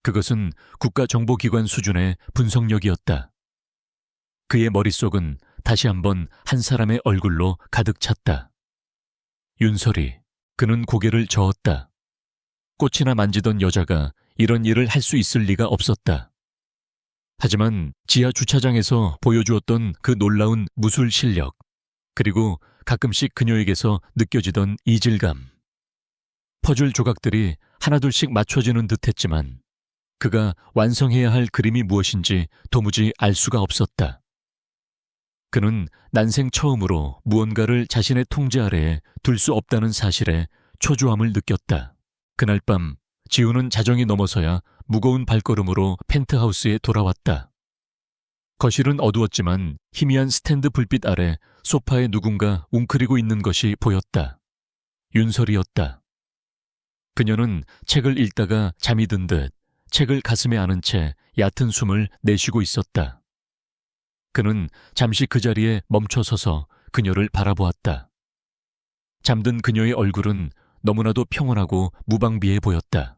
Speaker 1: 그것은 국가정보기관 수준의 분석력이었다. 그의 머릿속은 다시 한번 한 사람의 얼굴로 가득 찼다. 윤설이. 그는 고개를 저었다. 꽃이나 만지던 여자가 이런 일을 할 수 있을 리가 없었다. 하지만 지하 주차장에서 보여주었던 그 놀라운 무술 실력, 그리고 가끔씩 그녀에게서 느껴지던 이질감. 퍼즐 조각들이 하나둘씩 맞춰지는 듯했지만 그가 완성해야 할 그림이 무엇인지 도무지 알 수가 없었다. 그는 난생 처음으로 무언가를 자신의 통제 아래에 둘 수 없다는 사실에 초조함을 느꼈다. 그날 밤 지훈은 자정이 넘어서야 무거운 발걸음으로 펜트하우스에 돌아왔다. 거실은 어두웠지만 희미한 스탠드 불빛 아래 소파에 누군가 웅크리고 있는 것이 보였다. 윤설이었다. 그녀는 책을 읽다가 잠이 든 듯 책을 가슴에 안은 채 얕은 숨을 내쉬고 있었다. 그는 잠시 그 자리에 멈춰서서 그녀를 바라보았다. 잠든 그녀의 얼굴은 너무나도 평온하고 무방비해 보였다.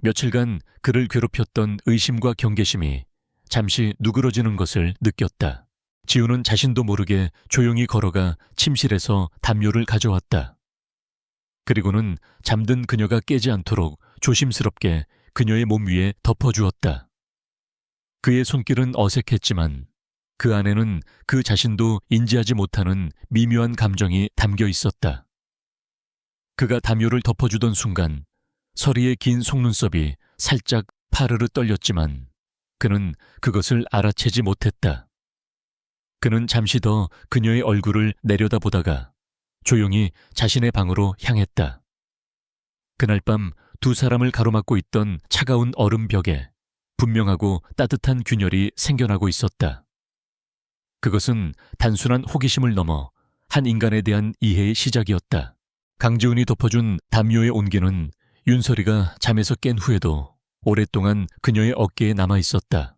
Speaker 1: 며칠간 그를 괴롭혔던 의심과 경계심이 잠시 누그러지는 것을 느꼈다. 지훈은 자신도 모르게 조용히 걸어가 침실에서 담요를 가져왔다. 그리고는 잠든 그녀가 깨지 않도록 조심스럽게 그녀의 몸 위에 덮어주었다. 그의 손길은 어색했지만 그 안에는 그 자신도 인지하지 못하는 미묘한 감정이 담겨 있었다. 그가 담요를 덮어주던 순간 서리의 긴 속눈썹이 살짝 파르르 떨렸지만 그는 그것을 알아채지 못했다. 그는 잠시 더 그녀의 얼굴을 내려다보다가 조용히 자신의 방으로 향했다. 그날 밤 두 사람을 가로막고 있던 차가운 얼음 벽에 분명하고 따뜻한 균열이 생겨나고 있었다. 그것은 단순한 호기심을 넘어 한 인간에 대한 이해의 시작이었다. 강지훈이 덮어준 담요의 온기는 윤설이가 잠에서 깬 후에도 오랫동안 그녀의 어깨에 남아 있었다.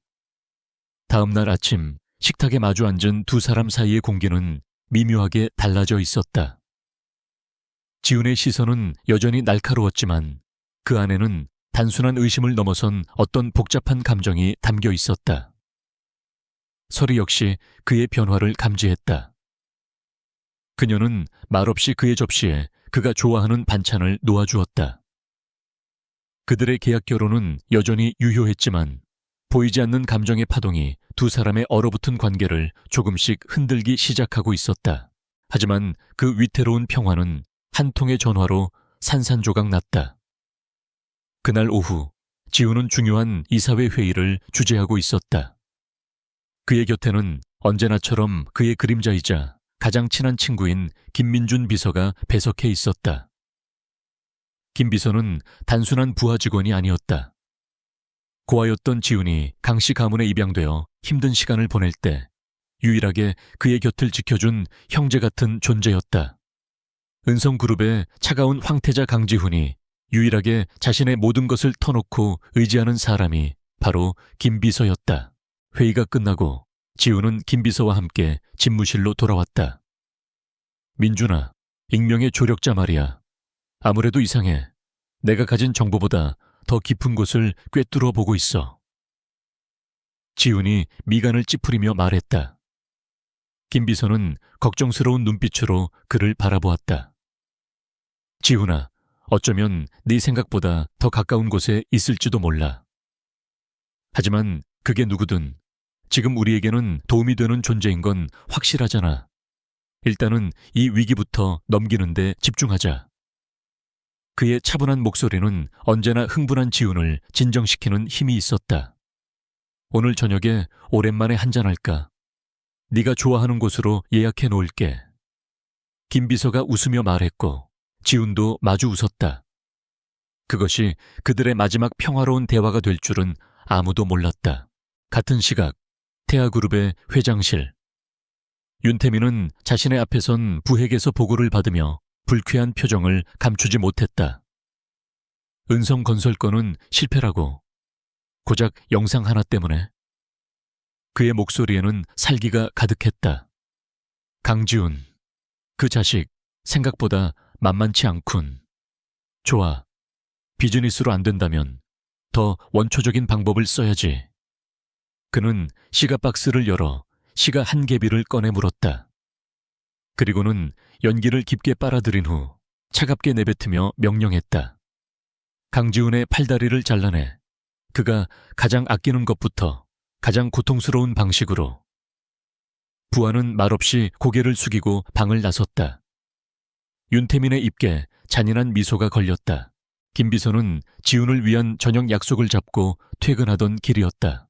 Speaker 1: 다음 날 아침 식탁에 마주 앉은 두 사람 사이의 공기는 미묘하게 달라져 있었다. 지훈의 시선은 여전히 날카로웠지만 그 안에는 단순한 의심을 넘어선 어떤 복잡한 감정이 담겨 있었다. 설이 역시 그의 변화를 감지했다. 그녀는 말없이 그의 접시에 그가 좋아하는 반찬을 놓아주었다. 그들의 계약 결혼은 여전히 유효했지만 보이지 않는 감정의 파동이 두 사람의 얼어붙은 관계를 조금씩 흔들기 시작하고 있었다. 하지만 그 위태로운 평화는 한 통의 전화로 산산조각 났다. 그날 오후 지훈은 중요한 이사회 회의를 주재하고 있었다. 그의 곁에는 언제나처럼 그의 그림자이자 가장 친한 친구인 김민준 비서가 배석해 있었다. 김 비서는 단순한 부하 직원이 아니었다. 고아였던 지훈이 강씨 가문에 입양되어 힘든 시간을 보낼 때 유일하게 그의 곁을 지켜준 형제 같은 존재였다. 은성그룹의 차가운 황태자 강지훈이 유일하게 자신의 모든 것을 터놓고 의지하는 사람이 바로 김 비서였다. 회의가 끝나고 지훈은 김 비서와 함께 집무실로 돌아왔다. 민준아, 익명의 조력자 말이야. 아무래도 이상해. 내가 가진 정보보다 더 깊은 곳을 꿰뚫어 보고 있어. 지훈이 미간을 찌푸리며 말했다. 김 비서는 걱정스러운 눈빛으로 그를 바라보았다. 지훈아, 어쩌면 네 생각보다 더 가까운 곳에 있을지도 몰라. 하지만 그게 누구든 지금 우리에게는 도움이 되는 존재인 건 확실하잖아. 일단은 이 위기부터 넘기는 데 집중하자. 그의 차분한 목소리는 언제나 흥분한 지훈을 진정시키는 힘이 있었다. 오늘 저녁에 오랜만에 한잔할까? 네가 좋아하는 곳으로 예약해 놓을게. 김 비서가 웃으며 말했고 지훈도 마주 웃었다. 그것이 그들의 마지막 평화로운 대화가 될 줄은 아무도 몰랐다. 같은 시각 태아그룹의 회장실. 윤태민은 자신의 앞에 선 부핵에서 보고를 받으며 불쾌한 표정을 감추지 못했다. 은성건설 건은 실패라고. 고작 영상 하나 때문에. 그의 목소리에는 살기가 가득했다. 강지훈, 그 자식 생각보다 만만치 않군. 좋아. 비즈니스로 안 된다면 더 원초적인 방법을 써야지. 그는 시가 박스를 열어 시가 한 개비를 꺼내 물었다. 그리고는 연기를 깊게 빨아들인 후 차갑게 내뱉으며 명령했다. 강지훈의 팔다리를 잘라내. 그가 가장 아끼는 것부터 가장 고통스러운 방식으로. 부하는 말없이 고개를 숙이고 방을 나섰다. 윤태민의 입에 잔인한 미소가 걸렸다. 김 비서는 지훈을 위한 저녁 약속을 잡고 퇴근하던 길이었다.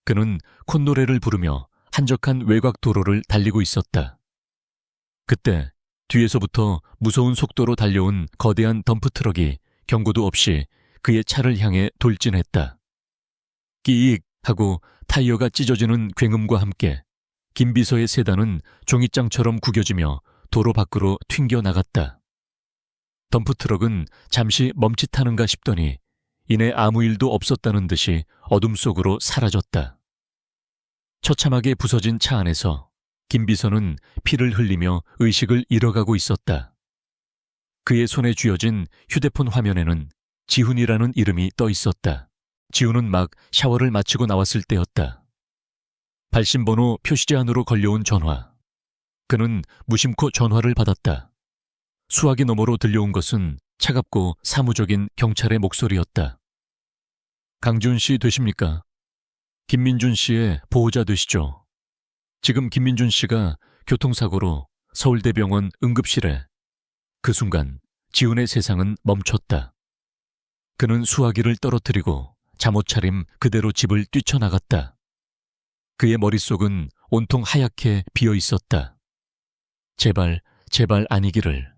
Speaker 1: 그는 콧노래를 부르며 한적한 외곽 도로를 달리고 있었다. 그때 뒤에서부터 무서운 속도로 달려온 거대한 덤프트럭이 경고도 없이 그의 차를 향해 돌진했다. 끼익 하고 타이어가 찢어지는 굉음과 함께 김 비서의 세단은 종잇장처럼 구겨지며 도로 밖으로 튕겨 나갔다. 덤프트럭은 잠시 멈칫하는가 싶더니 이내 아무 일도 없었다는 듯이 어둠 속으로 사라졌다. 처참하게 부서진 차 안에서 김 비서는 피를 흘리며 의식을 잃어가고 있었다. 그의 손에 쥐어진 휴대폰 화면에는 지훈이라는 이름이 떠 있었다. 지훈은 막 샤워를 마치고 나왔을 때였다. 발신번호 표시제 안으로 걸려온 전화. 그는 무심코 전화를 받았다. 수화기 너머로 들려온 것은 차갑고 사무적인 경찰의 목소리였다. 강지훈 씨 되십니까? 김민준 씨의 보호자 되시죠? 지금 김민준 씨가 교통사고로 서울대병원 응급실에. 그 순간 지훈의 세상은 멈췄다. 그는 수화기를 떨어뜨리고 잠옷차림 그대로 집을 뛰쳐나갔다. 그의 머릿속은 온통 하얗게 비어 있었다. 제발, 제발 아니기를.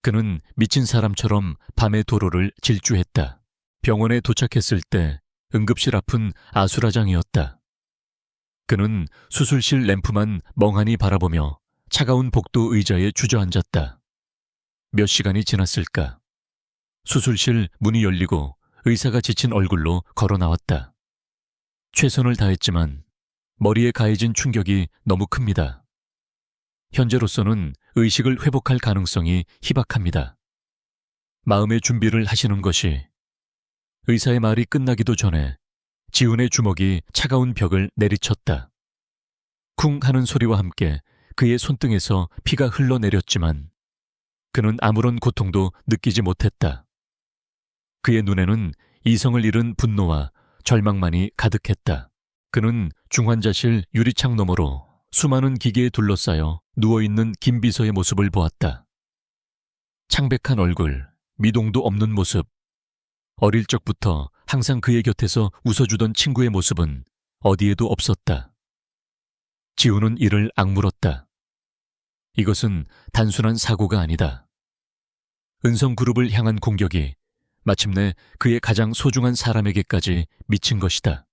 Speaker 1: 그는 미친 사람처럼 밤의 도로를 질주했다. 병원에 도착했을 때 응급실 앞은 아수라장이었다. 그는 수술실 램프만 멍하니 바라보며 차가운 복도 의자에 주저앉았다. 몇 시간이 지났을까. 수술실 문이 열리고 의사가 지친 얼굴로 걸어 나왔다. 최선을 다했지만 머리에 가해진 충격이 너무 큽니다. 현재로서는 의식을 회복할 가능성이 희박합니다. 마음의 준비를 하시는 것이. 의사의 말이 끝나기도 전에 지훈의 주먹이 차가운 벽을 내리쳤다. 쿵 하는 소리와 함께 그의 손등에서 피가 흘러내렸지만 그는 아무런 고통도 느끼지 못했다. 그의 눈에는 이성을 잃은 분노와 절망만이 가득했다. 그는 중환자실 유리창 너머로 수많은 기계에 둘러싸여 누워있는 김 비서의 모습을 보았다. 창백한 얼굴, 미동도 없는 모습. 어릴 적부터 항상 그의 곁에서 웃어주던 친구의 모습은 어디에도 없었다. 지훈은 이를 악물었다. 이것은 단순한 사고가 아니다. 은성그룹을 향한 공격이 마침내 그의 가장 소중한 사람에게까지 미친 것이다.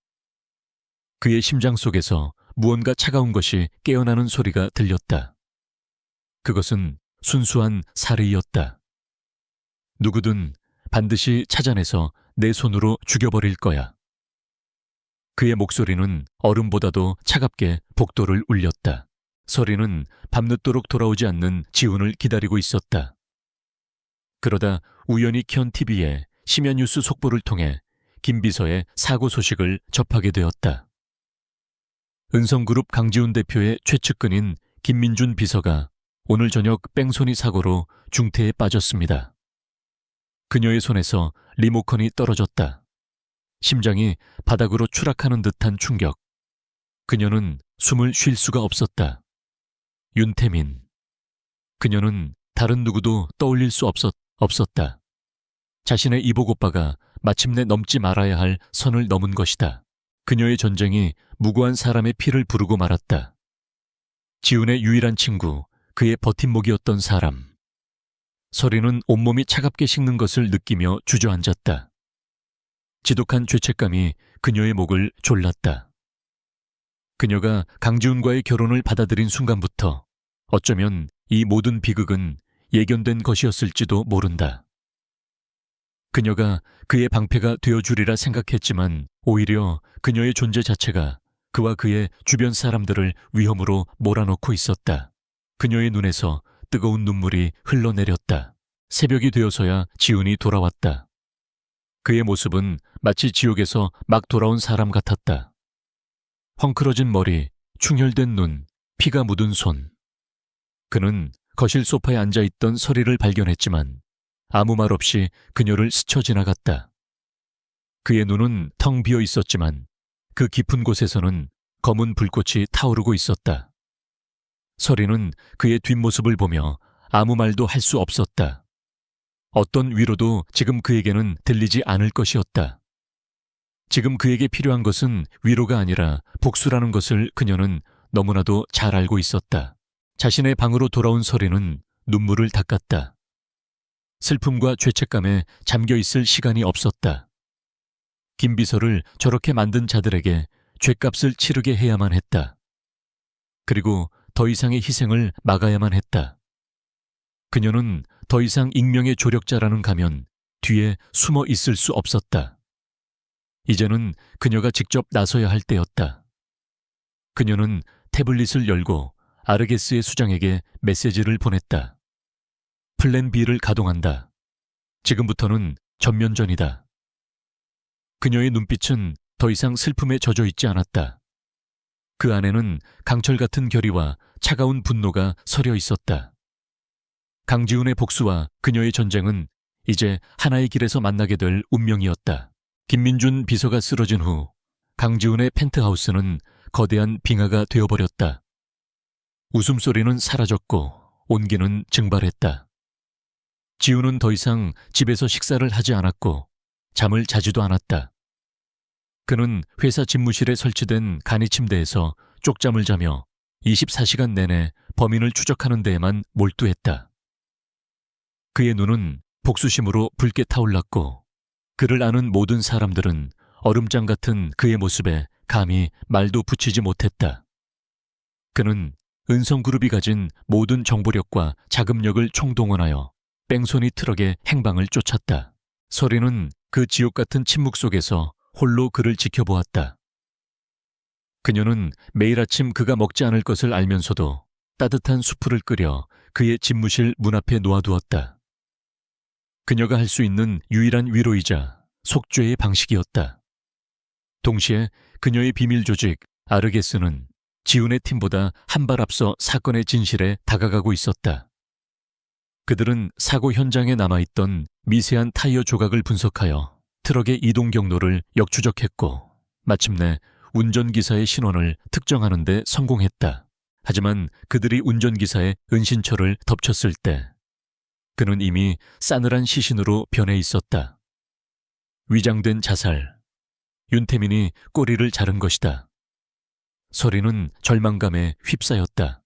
Speaker 1: 그의 심장 속에서 무언가 차가운 것이 깨어나는 소리가 들렸다. 그것은 순수한 살해이었다. 누구든 반드시 찾아내서 내 손으로 죽여버릴 거야. 그의 목소리는 얼음보다도 차갑게 복도를 울렸다. 서리는 밤늦도록 돌아오지 않는 지훈을 기다리고 있었다. 그러다 우연히 켠 TV에 심야뉴스 속보를 통해 김 비서의 사고 소식을 접하게 되었다. 은성그룹 강지훈 대표의 최측근인 김민준 비서가 오늘 저녁 뺑소니 사고로 중태에 빠졌습니다. 그녀의 손에서 리모컨이 떨어졌다. 심장이 바닥으로 추락하는 듯한 충격. 그녀는 숨을 쉴 수가 없었다. 윤태민. 그녀는 다른 누구도 떠올릴 수 없었다. 자신의 이복 오빠가 마침내 넘지 말아야 할 선을 넘은 것이다. 그녀의 전쟁이 무고한 사람의 피를 부르고 말았다. 지훈의 유일한 친구, 그의 버팀목이었던 사람. 서리는 온몸이 차갑게 식는 것을 느끼며 주저앉았다. 지독한 죄책감이 그녀의 목을 졸랐다. 그녀가 강지훈과의 결혼을 받아들인 순간부터 어쩌면 이 모든 비극은 예견된 것이었을지도 모른다. 그녀가 그의 방패가 되어주리라 생각했지만 오히려 그녀의 존재 자체가 그와 그의 주변 사람들을 위험으로 몰아넣고 있었다. 그녀의 눈에서 뜨거운 눈물이 흘러내렸다. 새벽이 되어서야 지훈이 돌아왔다. 그의 모습은 마치 지옥에서 막 돌아온 사람 같았다. 헝클어진 머리, 충혈된 눈, 피가 묻은 손. 그는 거실 소파에 앉아있던 서리를 발견했지만 아무 말 없이 그녀를 스쳐 지나갔다. 그의 눈은 텅 비어 있었지만 그 깊은 곳에서는 검은 불꽃이 타오르고 있었다. 서리는 그의 뒷모습을 보며 아무 말도 할 수 없었다. 어떤 위로도 지금 그에게는 들리지 않을 것이었다. 지금 그에게 필요한 것은 위로가 아니라 복수라는 것을 그녀는 너무나도 잘 알고 있었다. 자신의 방으로 돌아온 서리는 눈물을 닦았다. 슬픔과 죄책감에 잠겨있을 시간이 없었다. 김 비서를 저렇게 만든 자들에게 죗값을 치르게 해야만 했다. 그리고 더 이상의 희생을 막아야만 했다. 그녀는 더 이상 익명의 조력자라는 가면 뒤에 숨어 있을 수 없었다. 이제는 그녀가 직접 나서야 할 때였다. 그녀는 태블릿을 열고 아르게스의 수장에게 메시지를 보냈다. 플랜 B를 가동한다. 지금부터는 전면전이다. 그녀의 눈빛은 더 이상 슬픔에 젖어 있지 않았다. 그 안에는 강철 같은 결의와 차가운 분노가 서려 있었다. 강지훈의 복수와 그녀의 전쟁은 이제 하나의 길에서 만나게 될 운명이었다. 김민준 비서가 쓰러진 후 강지훈의 펜트하우스는 거대한 빙하가 되어버렸다. 웃음소리는 사라졌고 온기는 증발했다. 지훈은 더 이상 집에서 식사를 하지 않았고 잠을 자지도 않았다. 그는 회사 집무실에 설치된 간이 침대에서 쪽잠을 자며 24시간 내내 범인을 추적하는 데에만 몰두했다. 그의 눈은 복수심으로 붉게 타올랐고 그를 아는 모든 사람들은 얼음장 같은 그의 모습에 감히 말도 붙이지 못했다. 그는 은성그룹이 가진 모든 정보력과 자금력을 총동원하여 뺑소니 트럭의 행방을 쫓았다. 서리는 그 지옥 같은 침묵 속에서 홀로 그를 지켜보았다. 그녀는 매일 아침 그가 먹지 않을 것을 알면서도 따뜻한 수프를 끓여 그의 집무실 문 앞에 놓아두었다. 그녀가 할 수 있는 유일한 위로이자 속죄의 방식이었다. 동시에 그녀의 비밀 조직 아르게스는 지훈의 팀보다 한 발 앞서 사건의 진실에 다가가고 있었다. 그들은 사고 현장에 남아있던 미세한 타이어 조각을 분석하여 트럭의 이동 경로를 역추적했고 마침내 운전기사의 신원을 특정하는 데 성공했다. 하지만 그들이 운전기사의 은신처를 덮쳤을 때 그는 이미 싸늘한 시신으로 변해 있었다. 위장된 자살. 윤태민이 꼬리를 자른 것이다. 서리는 절망감에 휩싸였다.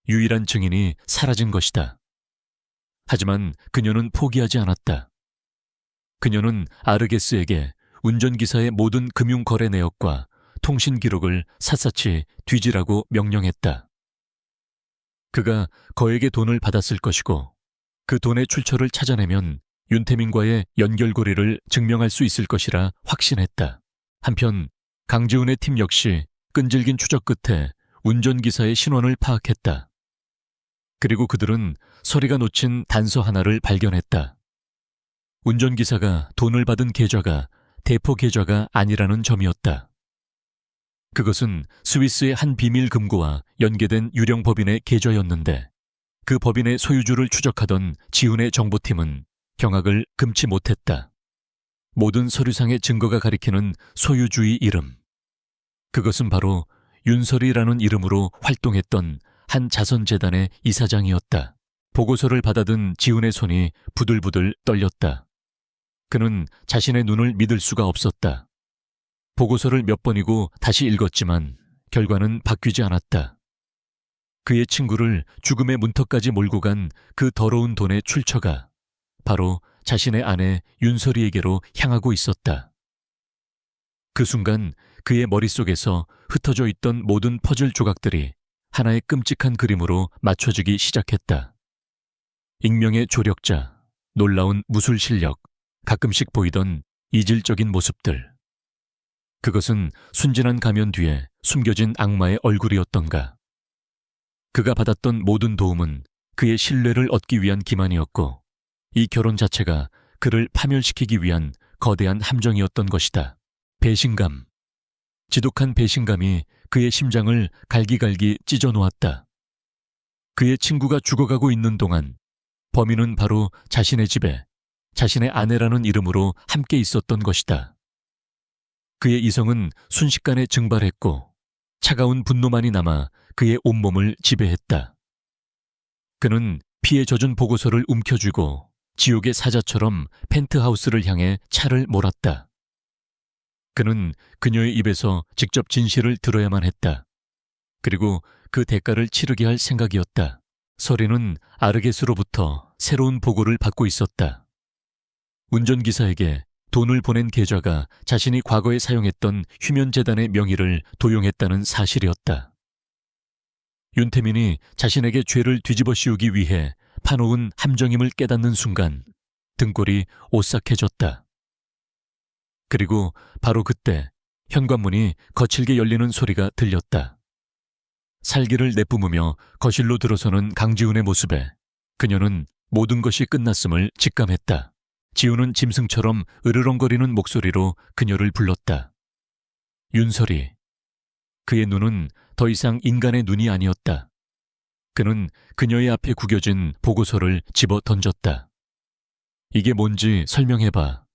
Speaker 1: 유일한 증인이 사라진 것이다. 하지만 그녀는 포기하지 않았다. 그녀는 아르게스에게 운전기사의 모든 금융거래 내역과 통신 기록을 샅샅이 뒤지라고 명령했다. 그가 거액의 돈을 받았을 것이고 그 돈의 출처를 찾아내면 윤태민과의 연결고리를 증명할 수 있을 것이라 확신했다. 한편 강지훈의 팀 역시 끈질긴 추적 끝에 운전기사의 신원을 파악했다. 그리고 그들은 서리가 놓친 단서 하나를 발견했다. 운전기사가 돈을 받은 계좌가 대포 계좌가 아니라는 점이었다. 그것은 스위스의 한 비밀 금고와 연계된 유령 법인의 계좌였는데 그 법인의 소유주를 추적하던 지훈의 정보팀은 경악을 금치 못했다. 모든 서류상의 증거가 가리키는 소유주의 이름. 그것은 바로 윤설이라는 이름으로 활동했던 한 자선재단의 이사장이었다. 보고서를 받아든 지훈의 손이 부들부들 떨렸다. 그는 자신의 눈을 믿을 수가 없었다. 보고서를 몇 번이고 다시 읽었지만 결과는 바뀌지 않았다. 그의 친구를 죽음의 문턱까지 몰고 간 그 더러운 돈의 출처가 바로 자신의 아내 윤설이에게로 향하고 있었다. 그 순간 그의 머릿속에서 흩어져 있던 모든 퍼즐 조각들이 하나의 끔찍한 그림으로 맞춰지기 시작했다. 익명의 조력자, 놀라운 무술 실력, 가끔씩 보이던 이질적인 모습들. 그것은 순진한 가면 뒤에 숨겨진 악마의 얼굴이었던가. 그가 받았던 모든 도움은 그의 신뢰를 얻기 위한 기만이었고 이 결혼 자체가 그를 파멸시키기 위한 거대한 함정이었던 것이다. 배신감. 지독한 배신감이 그의 심장을 갈기갈기 찢어놓았다. 그의 친구가 죽어가고 있는 동안 범인은 바로 자신의 집에 자신의 아내라는 이름으로 함께 있었던 것이다. 그의 이성은 순식간에 증발했고 차가운 분노만이 남아 그의 온몸을 지배했다. 그는 피에 젖은 보고서를 움켜쥐고 지옥의 사자처럼 펜트하우스를 향해 차를 몰았다. 그는 그녀의 입에서 직접 진실을 들어야만 했다. 그리고 그 대가를 치르게 할 생각이었다. 서리는 아르게스로부터 새로운 보고를 받고 있었다. 운전기사에게 돈을 보낸 계좌가 자신이 과거에 사용했던 휴면재단의 명의를 도용했다는 사실이었다. 윤태민이 자신에게 죄를 뒤집어 씌우기 위해 파놓은 함정임을 깨닫는 순간 등골이 오싹해졌다. 그리고 바로 그때 현관문이 거칠게 열리는 소리가 들렸다. 살기를 내뿜으며 거실로 들어서는 강지훈의 모습에 그녀는 모든 것이 끝났음을 직감했다. 지훈은 짐승처럼 으르렁거리는 목소리로 그녀를 불렀다. 윤설이. 그의 눈은 더 이상 인간의 눈이 아니었다. 그는 그녀의 앞에 구겨진 보고서를 집어 던졌다. 이게 뭔지 설명해봐.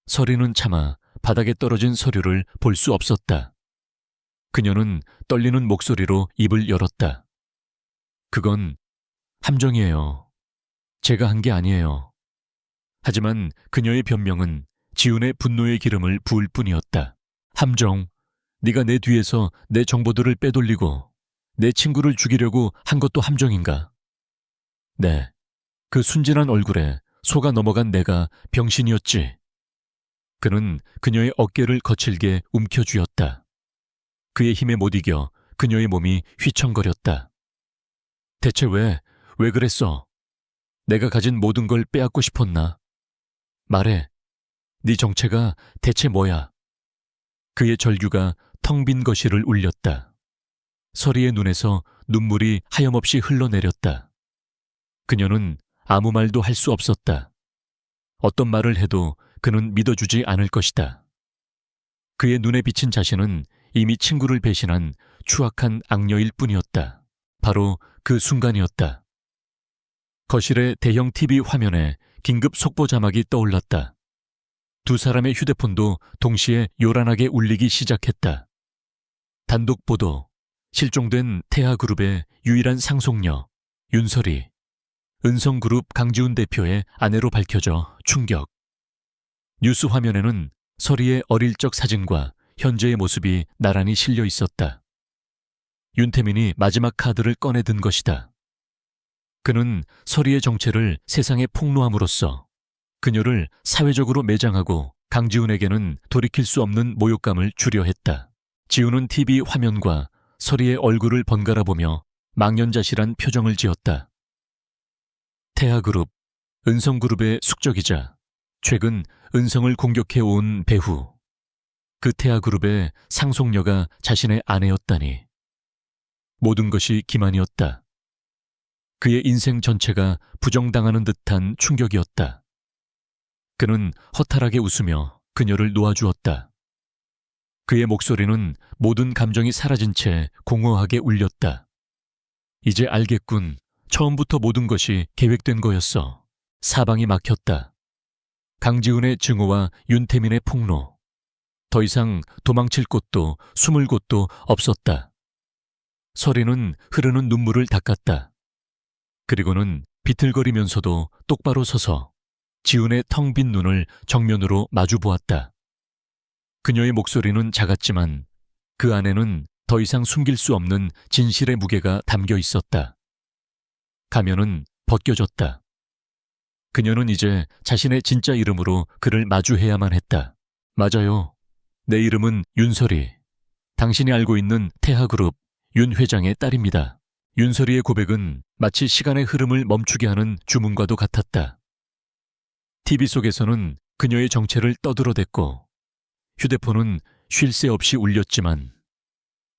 Speaker 1: 서리는 차마 바닥에 떨어진 서류를 볼 수 없었다. 그녀는 떨리는 목소리로 입을 열었다. 그건 함정이에요. 제가 한 게 아니에요. 하지만 그녀의 변명은 지훈의 분노의 기름을 부을 뿐이었다. 함정, 네가 내 뒤에서 내 정보들을 빼돌리고 내 친구를 죽이려고 한 것도 함정인가? 네, 그 순진한 얼굴에 속아 넘어간 내가 병신이었지. 그는 그녀의 어깨를 거칠게 움켜쥐었다. 그의 힘에 못 이겨 그녀의 몸이 휘청거렸다. 대체 왜 그랬어? 내가 가진 모든 걸 빼앗고 싶었나? 말해. 네 정체가 대체 뭐야? 그의 절규가 텅 빈 거실을 울렸다. 서리의 눈에서 눈물이 하염없이 흘러내렸다. 그녀는 아무 말도 할 수 없었다. 어떤 말을 해도 그는 믿어주지 않을 것이다. 그의 눈에 비친 자신은 이미 친구를 배신한 추악한 악녀일 뿐이었다. 바로 그 순간이었다. 거실의 대형 TV 화면에 긴급 속보 자막이 떠올랐다. 두 사람의 휴대폰도 동시에 요란하게 울리기 시작했다. 단독 보도. 실종된 태하그룹의 유일한 상속녀 윤설이 은성그룹 강지훈 대표의 아내로 밝혀져 충격. 뉴스 화면에는 설이의 어릴 적 사진과 현재의 모습이 나란히 실려 있었다. 윤태민이 마지막 카드를 꺼내든 것이다. 그는 설이의 정체를 세상에 폭로함으로써 그녀를 사회적으로 매장하고 강지훈에게는 돌이킬 수 없는 모욕감을 주려 했다. 지훈은 TV 화면과 설이의 얼굴을 번갈아 보며 망연자실한 표정을 지었다. 태하그룹, 은성그룹의 숙적이자 최근 은성을 공격해온 배후. 그 태하그룹의 상속녀가 자신의 아내였다니. 모든 것이 기만이었다. 그의 인생 전체가 부정당하는 듯한 충격이었다. 그는 허탈하게 웃으며 그녀를 놓아주었다. 그의 목소리는 모든 감정이 사라진 채 공허하게 울렸다. 이제 알겠군. 처음부터 모든 것이 계획된 거였어. 사방이 막혔다. 강지훈의 증오와 윤태민의 폭로. 더 이상 도망칠 곳도 숨을 곳도 없었다. 설이는 흐르는 눈물을 닦았다. 그리고는 비틀거리면서도 똑바로 서서 지훈의 텅 빈 눈을 정면으로 마주 보았다. 그녀의 목소리는 작았지만 그 안에는 더 이상 숨길 수 없는 진실의 무게가 담겨 있었다. 가면은 벗겨졌다. 그녀는 이제 자신의 진짜 이름으로 그를 마주해야만 했다. 맞아요. 내 이름은 윤설이. 당신이 알고 있는 태하그룹 윤 회장의 딸입니다. 윤설이의 고백은 마치 시간의 흐름을 멈추게 하는 주문과도 같았다. TV 속에서는 그녀의 정체를 떠들어댔고 휴대폰은 쉴 새 없이 울렸지만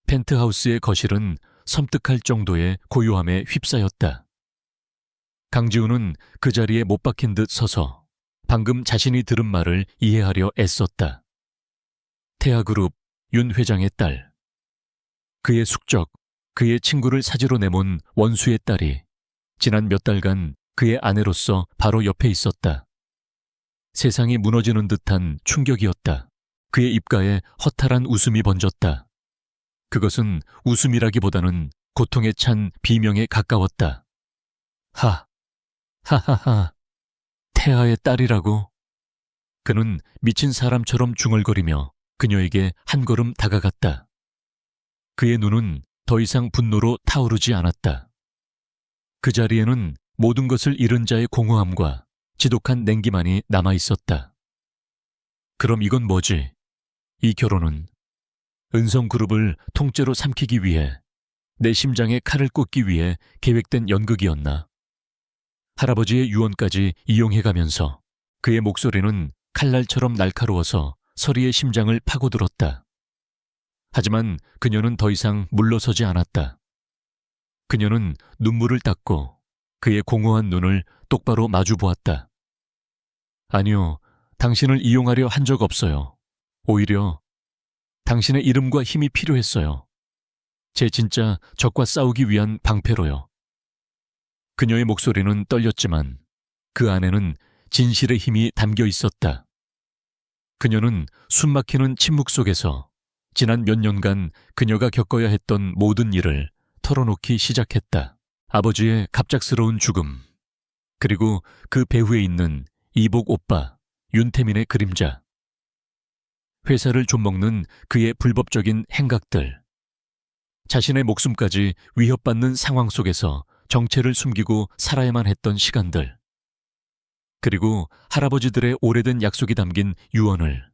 Speaker 1: 펜트하우스의 거실은 섬뜩할 정도의 고요함에 휩싸였다. 강지훈은 그 자리에 못 박힌 듯 서서 방금 자신이 들은 말을 이해하려 애썼다. 태하그룹 윤 회장의 딸. 그의 숙적, 그의 친구를 사지로 내몬 원수의 딸이 지난 몇 달간 그의 아내로서 바로 옆에 있었다. 세상이 무너지는 듯한 충격이었다. 그의 입가에 허탈한 웃음이 번졌다. 그것은 웃음이라기보다는 고통에 찬 비명에 가까웠다. 하하하, 태하의 딸이라고. 그는 미친 사람처럼 중얼거리며 그녀에게 한 걸음 다가갔다. 그의 눈은 더 이상 분노로 타오르지 않았다. 그 자리에는 모든 것을 잃은 자의 공허함과 지독한 냉기만이 남아있었다. 그럼 이건 뭐지? 이 결혼은 은성그룹을 통째로 삼키기 위해 내 심장에 칼을 꽂기 위해 계획된 연극이었나? 할아버지의 유언까지 이용해가면서 그의 목소리는 칼날처럼 날카로워서 설이의 심장을 파고들었다. 하지만 그녀는 더 이상 물러서지 않았다. 그녀는 눈물을 닦고 그의 공허한 눈을 똑바로 마주 보았다. 아니요, 당신을 이용하려 한 적 없어요. 오히려 당신의 이름과 힘이 필요했어요. 제 진짜 적과 싸우기 위한 방패로요. 그녀의 목소리는 떨렸지만 그 안에는 진실의 힘이 담겨 있었다. 그녀는 숨막히는 침묵 속에서 지난 몇 년간 그녀가 겪어야 했던 모든 일을 털어놓기 시작했다. 아버지의 갑작스러운 죽음, 그리고 그 배후에 있는 이복 오빠 윤태민의 그림자, 회사를 좀먹는 그의 불법적인 행각들, 자신의 목숨까지 위협받는 상황 속에서 정체를 숨기고 살아야만 했던 시간들, 그리고 할아버지들의 오래된 약속이 담긴 유언을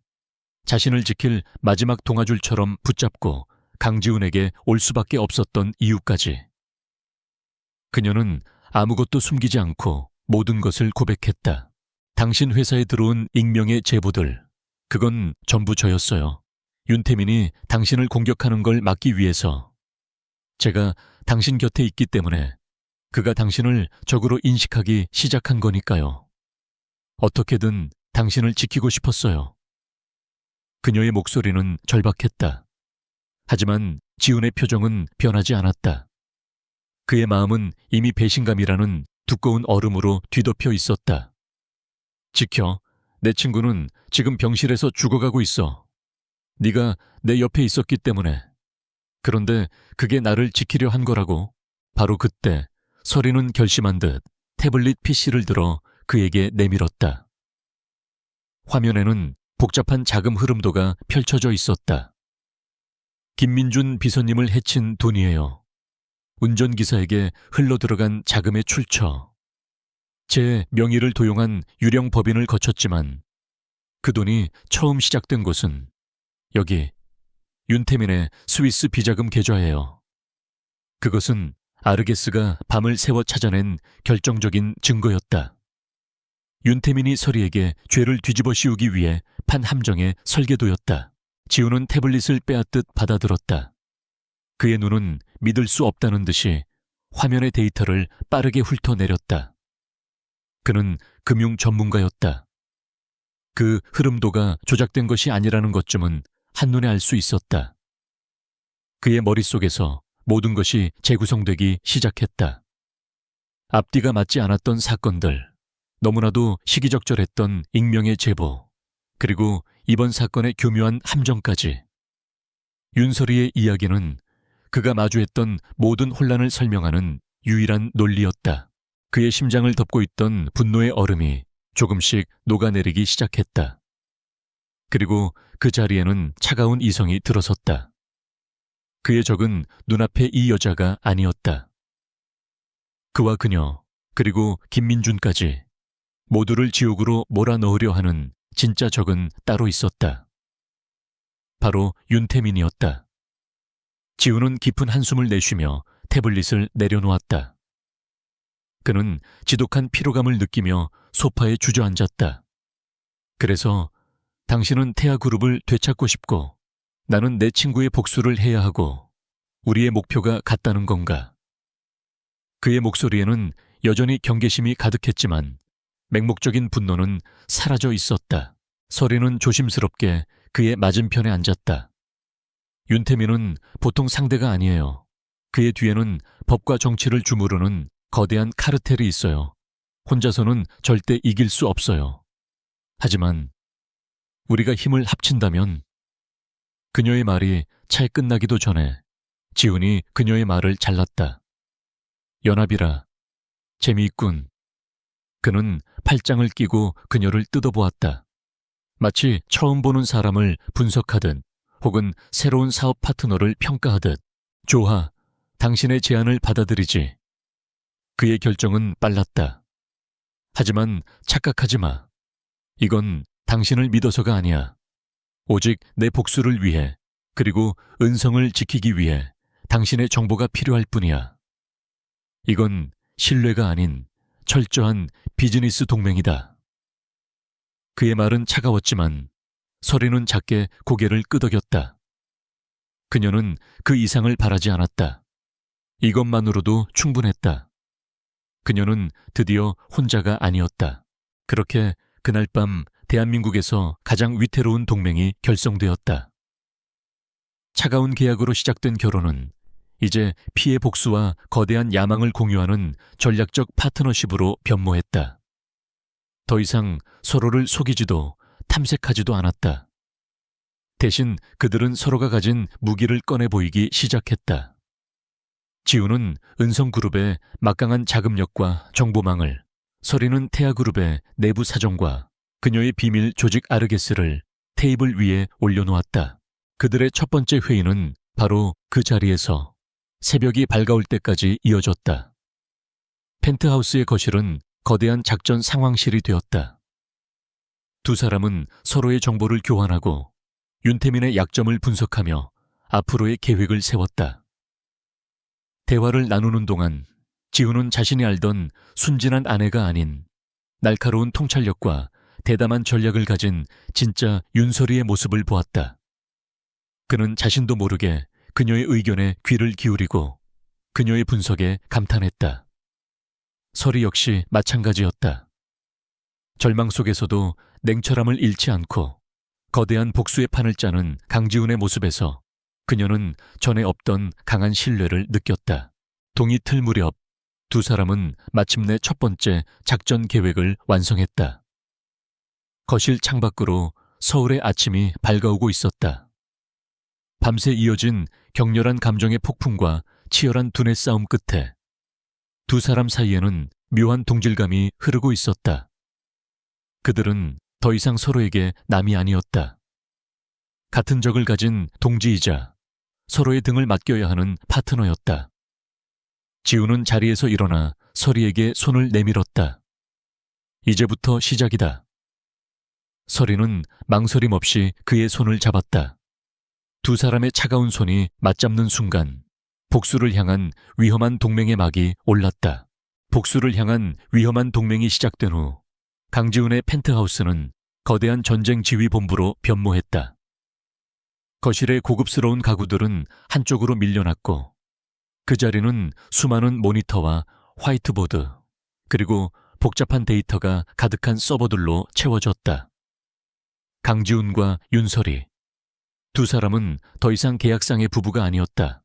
Speaker 1: 자신을 지킬 마지막 동아줄처럼 붙잡고 강지훈에게 올 수밖에 없었던 이유까지. 그녀는 아무것도 숨기지 않고 모든 것을 고백했다. 당신 회사에 들어온 익명의 제보들, 그건 전부 저였어요. 윤태민이 당신을 공격하는 걸 막기 위해서. 제가 당신 곁에 있기 때문에 그가 당신을 적으로 인식하기 시작한 거니까요. 어떻게든 당신을 지키고 싶었어요. 그녀의 목소리는 절박했다. 하지만 지훈의 표정은 변하지 않았다. 그의 마음은 이미 배신감이라는 두꺼운 얼음으로 뒤덮여 있었다. 지켜, 내 친구는 지금 병실에서 죽어가고 있어. 네가 내 옆에 있었기 때문에. 그런데 그게 나를 지키려 한 거라고. 바로 그때 서리는 결심한 듯 태블릿 PC를 들어 그에게 내밀었다. 화면에는 복잡한 자금 흐름도가 펼쳐져 있었다. 김민준 비서님을 해친 돈이에요. 운전기사에게 흘러들어간 자금의 출처. 제 명의를 도용한 유령 법인을 거쳤지만 그 돈이 처음 시작된 곳은 여기 윤태민의 스위스 비자금 계좌예요. 그것은 아르게스가 밤을 새워 찾아낸 결정적인 증거였다. 윤태민이 서리에게 죄를 뒤집어 씌우기 위해 판 함정의 설계도였다. 지우는 태블릿을 빼앗듯 받아들었다. 그의 눈은 믿을 수 없다는 듯이 화면의 데이터를 빠르게 훑어내렸다. 그는 금융 전문가였다. 그 흐름도가 조작된 것이 아니라는 것쯤은 한눈에 알 수 있었다. 그의 머릿속에서 모든 것이 재구성되기 시작했다. 앞뒤가 맞지 않았던 사건들, 너무나도 시기적절했던 익명의 제보, 그리고 이번 사건의 교묘한 함정까지. 윤설이의 이야기는 그가 마주했던 모든 혼란을 설명하는 유일한 논리였다. 그의 심장을 덮고 있던 분노의 얼음이 조금씩 녹아내리기 시작했다. 그리고 그 자리에는 차가운 이성이 들어섰다. 그의 적은 눈앞의 이 여자가 아니었다. 그와 그녀, 그리고 김민준까지 모두를 지옥으로 몰아넣으려 하는 진짜 적은 따로 있었다. 바로 윤태민이었다. 지우는 깊은 한숨을 내쉬며 태블릿을 내려놓았다. 그는 지독한 피로감을 느끼며 소파에 주저앉았다. 그래서 당신은 태아그룹을 되찾고 싶고 나는 내 친구의 복수를 해야 하고 우리의 목표가 같다는 건가? 그의 목소리에는 여전히 경계심이 가득했지만 맹목적인 분노는 사라져 있었다. 서리는 조심스럽게 그의 맞은편에 앉았다. 윤태민은 보통 상대가 아니에요. 그의 뒤에는 법과 정치를 주무르는 거대한 카르텔이 있어요. 혼자서는 절대 이길 수 없어요. 하지만 우리가 힘을 합친다면. 그녀의 말이 차에 끝나기도 전에 지훈이 그녀의 말을 잘랐다. 연합이라. 재미있군. 그는 팔짱을 끼고 그녀를 뜯어보았다. 마치 처음 보는 사람을 분석하듯 혹은 새로운 사업 파트너를 평가하듯. 좋아, 당신의 제안을 받아들이지. 그의 결정은 빨랐다. 하지만 착각하지 마. 이건 당신을 믿어서가 아니야. 오직 내 복수를 위해, 그리고 은성을 지키기 위해 당신의 정보가 필요할 뿐이야. 이건 신뢰가 아닌 철저한 비즈니스 동맹이다. 그의 말은 차가웠지만 서리는 작게 고개를 끄덕였다. 그녀는 그 이상을 바라지 않았다. 이것만으로도 충분했다. 그녀는 드디어 혼자가 아니었다. 그렇게 그날 밤 대한민국에서 가장 위태로운 동맹이 결성되었다. 차가운 계약으로 시작된 결혼은 이제 피해 복수와 거대한 야망을 공유하는 전략적 파트너십으로 변모했다. 더 이상 서로를 속이지도 탐색하지도 않았다. 대신 그들은 서로가 가진 무기를 꺼내 보이기 시작했다. 지우는 은성그룹의 막강한 자금력과 정보망을, 서리는 태아그룹의 내부 사정과 그녀의 비밀 조직 아르게스를 테이블 위에 올려놓았다. 그들의 첫 번째 회의는 바로 그 자리에서 새벽이 밝아올 때까지 이어졌다. 펜트하우스의 거실은 거대한 작전 상황실이 되었다. 두 사람은 서로의 정보를 교환하고 윤태민의 약점을 분석하며 앞으로의 계획을 세웠다. 대화를 나누는 동안 지우는 자신이 알던 순진한 아내가 아닌 날카로운 통찰력과 대담한 전략을 가진 진짜 윤설이의 모습을 보았다. 그는 자신도 모르게 그녀의 의견에 귀를 기울이고 그녀의 분석에 감탄했다. 설이 역시 마찬가지였다. 절망 속에서도 냉철함을 잃지 않고 거대한 복수의 판을 짜는 강지훈의 모습에서 그녀는 전에 없던 강한 신뢰를 느꼈다. 동이틀 무렵 두 사람은 마침내 첫 번째 작전 계획을 완성했다. 거실 창밖으로 서울의 아침이 밝아오고 있었다. 밤새 이어진 격렬한 감정의 폭풍과 치열한 두뇌 싸움 끝에 두 사람 사이에는 묘한 동질감이 흐르고 있었다. 그들은 더 이상 서로에게 남이 아니었다. 같은 적을 가진 동지이자 서로의 등을 맡겨야 하는 파트너였다. 지우는 자리에서 일어나 설이에게 손을 내밀었다. 이제부터 시작이다. 설이는 망설임 없이 그의 손을 잡았다. 두 사람의 차가운 손이 맞잡는 순간 복수를 향한 위험한 동맹의 막이 올랐다. 복수를 향한 위험한 동맹이 시작된 후 강지훈의 펜트하우스는 거대한 전쟁 지휘 본부로 변모했다. 거실의 고급스러운 가구들은 한쪽으로 밀려났고 그 자리는 수많은 모니터와 화이트보드 그리고 복잡한 데이터가 가득한 서버들로 채워졌다. 강지훈과 윤설이 두 사람은 더 이상 계약상의 부부가 아니었다.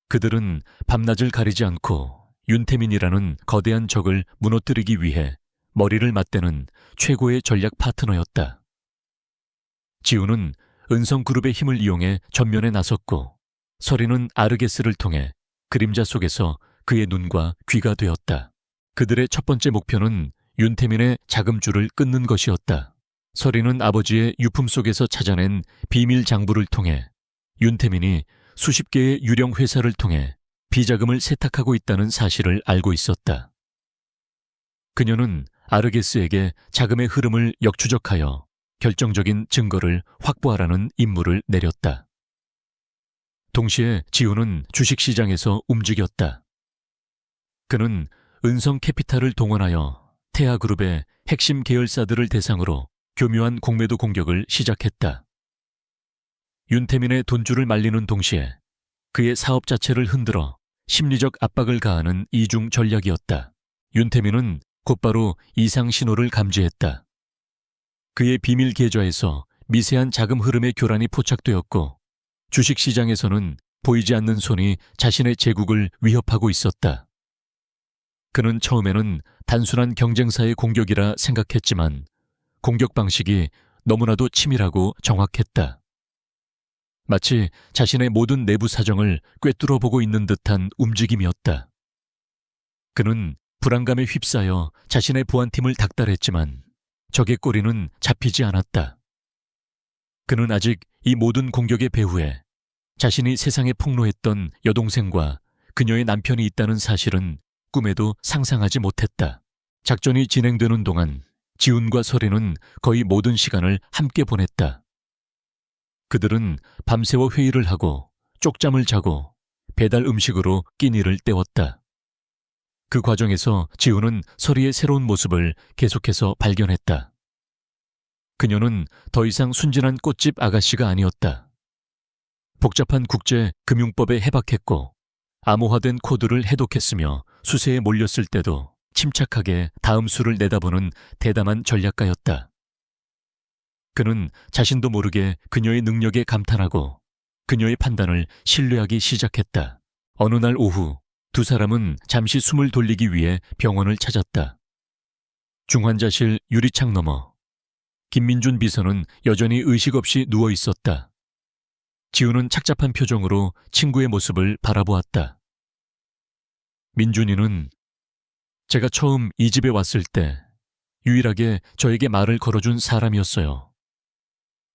Speaker 1: 그들은 밤낮을 가리지 않고 윤태민이라는 거대한 적을 무너뜨리기 위해 머리를 맞대는 최고의 전략 파트너였다. 지우는 은성그룹의 힘을 이용해 전면에 나섰고 설이는 아르게스를 통해 그림자 속에서 그의 눈과 귀가 되었다. 그들의 첫 번째 목표는 윤태민의 자금줄을 끊는 것이었다. 설이는 아버지의 유품 속에서 찾아낸 비밀 장부를 통해 윤태민이 수십 개의 유령 회사를 통해 비자금을 세탁하고 있다는 사실을 알고 있었다. 그녀는 아르게스에게 자금의 흐름을 역추적하여 결정적인 증거를 확보하라는 임무를 내렸다. 동시에 지우는 주식시장에서 움직였다. 그는 은성캐피탈을 동원하여 태아그룹의 핵심 계열사들을 대상으로 교묘한 공매도 공격을 시작했다. 윤태민의 돈줄을 말리는 동시에 그의 사업 자체를 흔들어 심리적 압박을 가하는 이중 전략이었다. 윤태민은 곧바로 이상 신호를 감지했다. 그의 비밀 계좌에서 미세한 자금 흐름의 교란이 포착되었고 주식시장에서는 보이지 않는 손이 자신의 제국을 위협하고 있었다. 그는 처음에는 단순한 경쟁사의 공격이라 생각했지만 공격 방식이 너무나도 치밀하고 정확했다. 마치 자신의 모든 내부 사정을 꿰뚫어 보고 있는 듯한 움직임이었다. 그는 불안감에 휩싸여 자신의 보안팀을 닥달했지만 적의 꼬리는 잡히지 않았다. 그는 아직 이 모든 공격의 배후에 자신이 세상에 폭로했던 여동생과 그녀의 남편이 있다는 사실은 꿈에도 상상하지 못했다. 작전이 진행되는 동안 지훈과 설이는 거의 모든 시간을 함께 보냈다. 그들은 밤새워 회의를 하고 쪽잠을 자고 배달 음식으로 끼니를 때웠다. 그 과정에서 지훈은 설이의 새로운 모습을 계속해서 발견했다. 그녀는 더 이상 순진한 꽃집 아가씨가 아니었다. 복잡한 국제 금융법에 해박했고 암호화된 코드를 해독했으며 수세에 몰렸을 때도 침착하게 다음 수를 내다보는 대담한 전략가였다. 그는 자신도 모르게 그녀의 능력에 감탄하고 그녀의 판단을 신뢰하기 시작했다. 어느 날 오후 두 사람은 잠시 숨을 돌리기 위해 병원을 찾았다. 중환자실 유리창 너머 김민준 비서는 여전히 의식 없이 누워 있었다. 지우는 착잡한 표정으로 친구의 모습을 바라보았다. 민준이는 제가 처음 이 집에 왔을 때 유일하게 저에게 말을 걸어준 사람이었어요.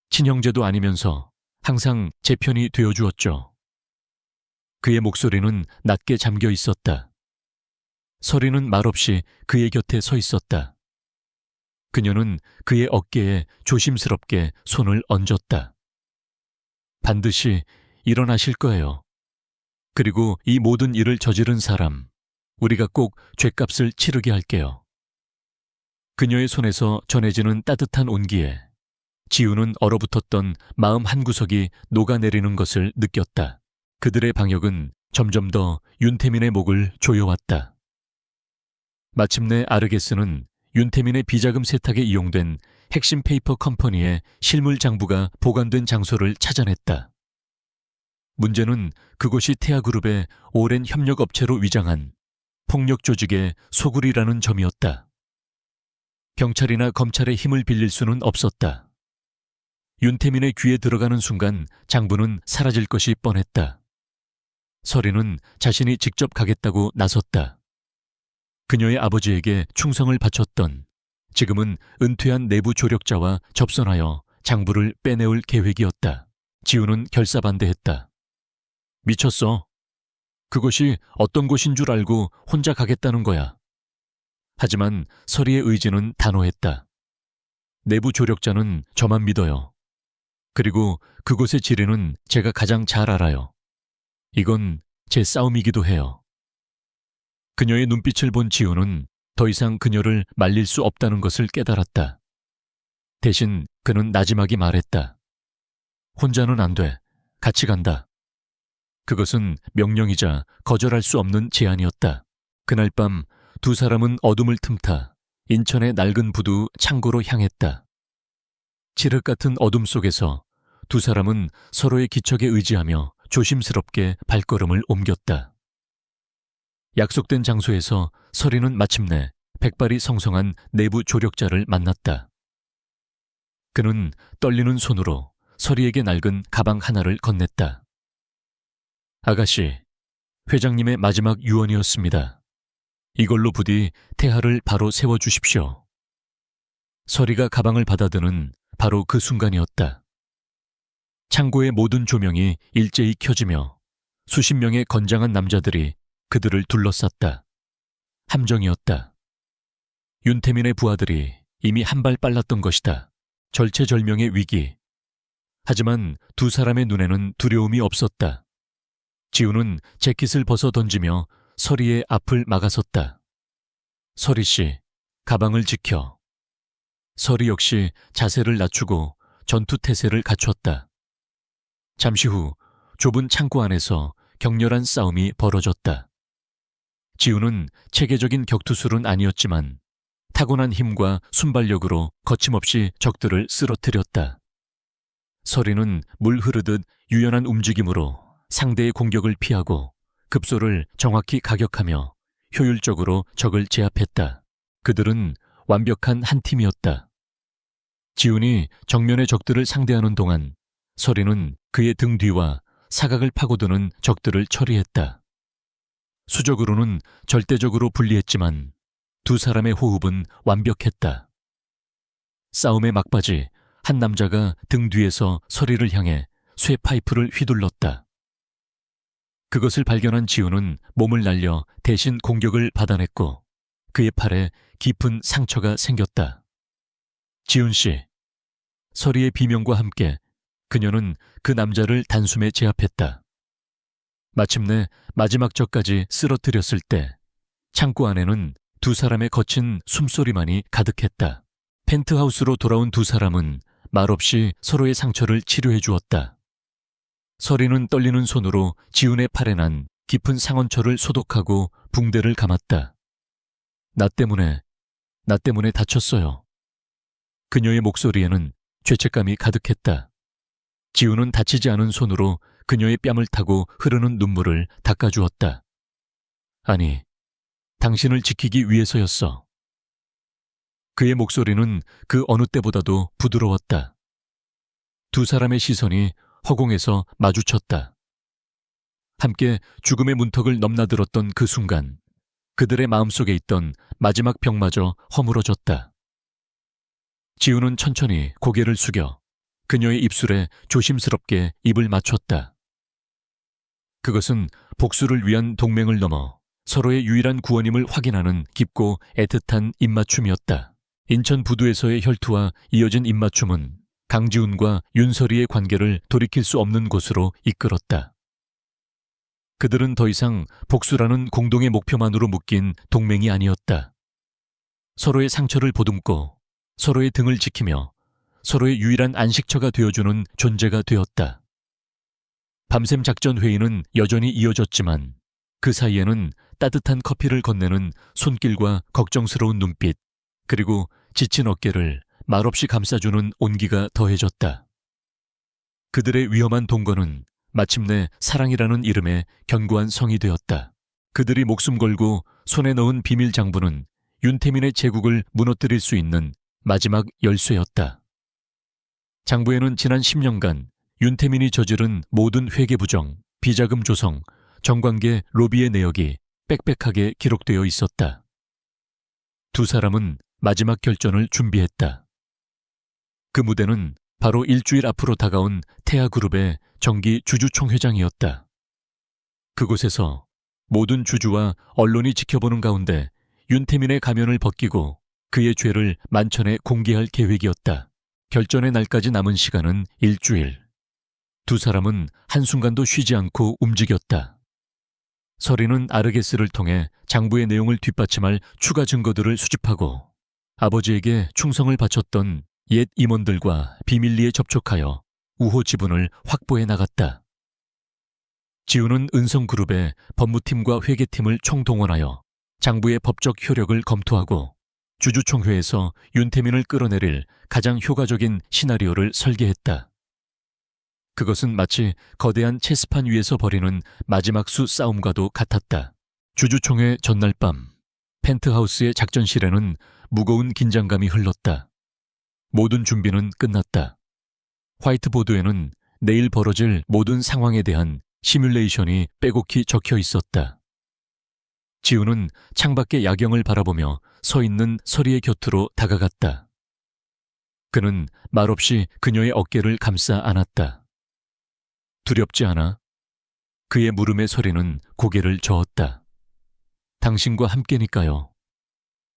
Speaker 1: 친형제도 아니면서 항상 제 편이 되어주었죠. 그의 목소리는 낮게 잠겨 있었다. 설이는 말없이 그의 곁에 서 있었다. 그녀는 그의 어깨에 조심스럽게 손을 얹었다. 반드시 일어나실 거예요. 그리고 이 모든 일을 저지른 사람, 우리가 꼭 죗값을 치르게 할게요. 그녀의 손에서 전해지는 따뜻한 온기에 지우는 얼어붙었던 마음 한구석이 녹아내리는 것을 느꼈다. 그들의 방역은 점점 더 윤태민의 목을 조여왔다. 마침내 아르게스는 윤태민의 비자금 세탁에 이용된 핵심 페이퍼 컴퍼니의 실물 장부가 보관된 장소를 찾아냈다. 문제는 그곳이 태아그룹의 오랜 협력업체로 위장한 폭력 조직의 소굴이라는 점이었다. 경찰이나 검찰의 힘을 빌릴 수는 없었다. 윤태민의 귀에 들어가는 순간 장부는 사라질 것이 뻔했다. 서리는 자신이 직접 가겠다고 나섰다. 그녀의 아버지에게 충성을 바쳤던, 지금은 은퇴한 내부 조력자와 접선하여 장부를 빼내올 계획이었다. 지우는 결사반대했다. 미쳤어. 그것이 어떤 곳인 줄 알고 혼자 가겠다는 거야. 하지만 서리의 의지는 단호했다. 내부 조력자는 저만 믿어요. 그리고 그곳의 지리는 제가 가장 잘 알아요. 이건 제 싸움이기도 해요. 그녀의 눈빛을 본 지우는 더 이상 그녀를 말릴 수 없다는 것을 깨달았다. 대신 그는 나지막이 말했다. 혼자는 안 돼. 같이 간다. 그것은 명령이자 거절할 수 없는 제안이었다. 그날 밤 두 사람은 어둠을 틈타 인천의 낡은 부두 창고로 향했다. 칠흑 같은 어둠 속에서 두 사람은 서로의 기척에 의지하며 조심스럽게 발걸음을 옮겼다. 약속된 장소에서 서리는 마침내 백발이 성성한 내부 조력자를 만났다. 그는 떨리는 손으로 서리에게 낡은 가방 하나를 건넸다. 아가씨, 회장님의 마지막 유언이었습니다. 이걸로 부디 태하를 바로 세워주십시오. 서리가 가방을 받아드는 바로 그 순간이었다. 창고의 모든 조명이 일제히 켜지며 수십 명의 건장한 남자들이 그들을 둘러쌌다. 함정이었다. 윤태민의 부하들이 이미 한 발 빨랐던 것이다. 절체절명의 위기. 하지만 두 사람의 눈에는 두려움이 없었다. 지우는 재킷을 벗어 던지며 서리의 앞을 막아섰다. 서리 씨, 가방을 지켜. 서리 역시 자세를 낮추고 전투 태세를 갖췄다. 잠시 후 좁은 창고 안에서 격렬한 싸움이 벌어졌다. 지우는 체계적인 격투술은 아니었지만 타고난 힘과 순발력으로 거침없이 적들을 쓰러뜨렸다. 서리는 물 흐르듯 유연한 움직임으로 상대의 공격을 피하고 급소를 정확히 가격하며 효율적으로 적을 제압했다. 그들은 완벽한 한 팀이었다. 지훈이 정면의 적들을 상대하는 동안 서리는 그의 등 뒤와 사각을 파고드는 적들을 처리했다. 수적으로는 절대적으로 불리했지만 두 사람의 호흡은 완벽했다. 싸움의 막바지 한 남자가 등 뒤에서 서리를 향해 쇠 파이프를 휘둘렀다. 그것을 발견한 지훈은 몸을 날려 대신 공격을 받아냈고 그의 팔에 깊은 상처가 생겼다. 지훈 씨, 서리의 비명과 함께 그녀는 그 남자를 단숨에 제압했다. 마침내 마지막 적까지 쓰러뜨렸을 때 창고 안에는 두 사람의 거친 숨소리만이 가득했다. 펜트하우스로 돌아온 두 사람은 말없이 서로의 상처를 치료해 주었다. 서리는 떨리는 손으로 지훈의 팔에 난 깊은 상언초를 소독하고 붕대를 감았다. 나 때문에 다쳤어요. 그녀의 목소리에는 죄책감이 가득했다. 지훈은 다치지 않은 손으로 그녀의 뺨을 타고 흐르는 눈물을 닦아주었다. 아니, 당신을 지키기 위해서였어. 그의 목소리는 그 어느 때보다도 부드러웠다. 두 사람의 시선이 허공에서 마주쳤다. 함께 죽음의 문턱을 넘나들었던 그 순간 그들의 마음속에 있던 마지막 벽마저 허물어졌다. 지우는 천천히 고개를 숙여 그녀의 입술에 조심스럽게 입을 맞췄다. 그것은 복수를 위한 동맹을 넘어 서로의 유일한 구원임을 확인하는 깊고 애틋한 입맞춤이었다. 인천 부두에서의 혈투와 이어진 입맞춤은 강지훈과 윤서리의 관계를 돌이킬 수 없는 곳으로 이끌었다. 그들은 더 이상 복수라는 공동의 목표만으로 묶인 동맹이 아니었다. 서로의 상처를 보듬고 서로의 등을 지키며 서로의 유일한 안식처가 되어주는 존재가 되었다. 밤샘 작전 회의는 여전히 이어졌지만 그 사이에는 따뜻한 커피를 건네는 손길과 걱정스러운 눈빛, 그리고 지친 어깨를 말없이 감싸주는 온기가 더해졌다. 그들의 위험한 동거는 마침내 사랑이라는 이름의 견고한 성이 되었다. 그들이 목숨 걸고 손에 넣은 비밀 장부는 윤태민의 제국을 무너뜨릴 수 있는 마지막 열쇠였다. 장부에는 지난 10년간 윤태민이 저지른 모든 회계부정, 비자금 조성, 정관계 로비의 내역이 빽빽하게 기록되어 있었다. 두 사람은 마지막 결전을 준비했다. 그 무대는 바로 일주일 앞으로 다가온 태아그룹의 정기 주주총회장이었다. 그곳에서 모든 주주와 언론이 지켜보는 가운데 윤태민의 가면을 벗기고 그의 죄를 만천에 공개할 계획이었다. 결전의 날까지 남은 시간은 일주일. 두 사람은 한순간도 쉬지 않고 움직였다. 서린은 아르게스를 통해 장부의 내용을 뒷받침할 추가 증거들을 수집하고 아버지에게 충성을 바쳤던 옛 임원들과 비밀리에 접촉하여 우호 지분을 확보해 나갔다. 지우는 은성그룹의 법무팀과 회계팀을 총동원하여 장부의 법적 효력을 검토하고 주주총회에서 윤태민을 끌어내릴 가장 효과적인 시나리오를 설계했다. 그것은 마치 거대한 체스판 위에서 벌이는 마지막 수 싸움과도 같았다. 주주총회 전날 밤, 펜트하우스의 작전실에는 무거운 긴장감이 흘렀다. 모든 준비는 끝났다. 화이트보드에는 내일 벌어질 모든 상황에 대한 시뮬레이션이 빼곡히 적혀 있었다. 지우는 창밖의 야경을 바라보며 서 있는 서리의 곁으로 다가갔다. 그는 말없이 그녀의 어깨를 감싸 안았다. 두렵지 않아? 그의 물음에 서리는 고개를 저었다. 당신과 함께니까요.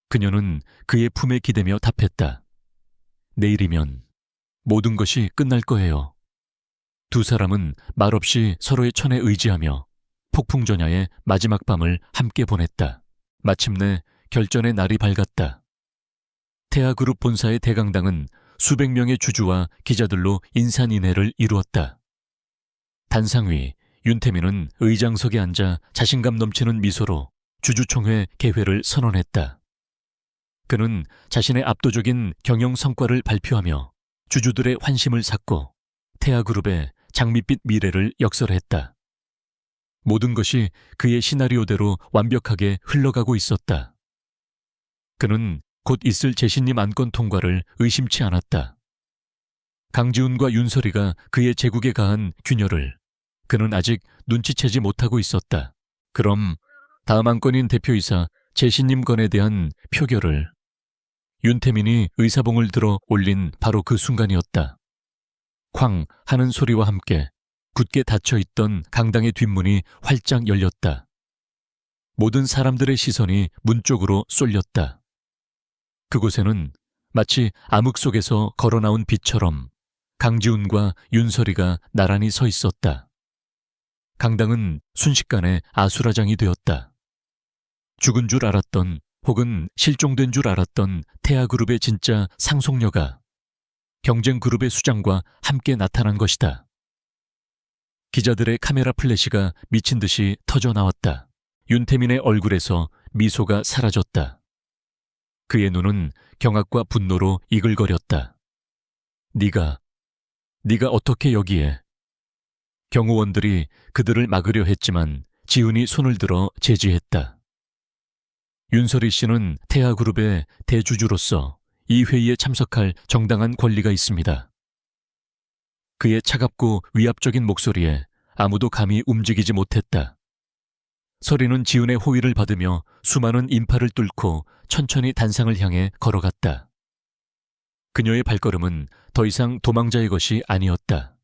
Speaker 1: 그녀는 그의 품에 기대며 답했다. 내일이면 모든 것이 끝날 거예요. 두 사람은 말없이 서로의 천에 의지하며 폭풍전야의 마지막 밤을 함께 보냈다. 마침내 결전의 날이 밝았다. 태아그룹 본사의 대강당은 수백 명의 주주와 기자들로 인산인해를 이루었다. 단상 위 윤태민은 의장석에 앉아 자신감 넘치는 미소로 주주총회 개회를 선언했다. 그는 자신의 압도적인 경영 성과를 발표하며 주주들의 환심을 샀고 태아그룹의 장밋빛 미래를 역설했다. 모든 것이 그의 시나리오대로 완벽하게 흘러가고 있었다. 그는 곧 있을 재신임 안건 통과를 의심치 않았다. 강지훈과 윤설이가 그의 제국에 가한 균열을 그는 아직 눈치채지 못하고 있었다. 그럼 다음 안건인 대표이사 재신임 건에 대한 표결을 윤태민이 의사봉을 들어 올린 바로 그 순간이었다. 쾅 하는 소리와 함께 굳게 닫혀있던 강당의 뒷문이 활짝 열렸다. 모든 사람들의 시선이 문 쪽으로 쏠렸다. 그곳에는 마치 암흑 속에서 걸어나온 빛처럼 강지훈과 윤설이가 나란히 서 있었다. 강당은 순식간에 아수라장이 되었다. 죽은 줄 알았던 혹은 실종된 줄 알았던 태아그룹의 진짜 상속녀가 경쟁그룹의 수장과 함께 나타난 것이다. 기자들의 카메라 플래시가 미친 듯이 터져 나왔다. 윤태민의 얼굴에서 미소가 사라졌다. 그의 눈은 경악과 분노로 이글거렸다. 네가 어떻게 여기에? 경호원들이 그들을 막으려 했지만 지훈이 손을 들어 제지했다. 윤설이 씨는 태아그룹의 대주주로서 이 회의에 참석할 정당한 권리가 있습니다. 그의 차갑고 위압적인 목소리에 아무도 감히 움직이지 못했다. 서리는 지훈의 호의를 받으며 수많은 인파를 뚫고 천천히 단상을 향해 걸어갔다. 그녀의 발걸음은 더 이상 도망자의 것이 아니었다.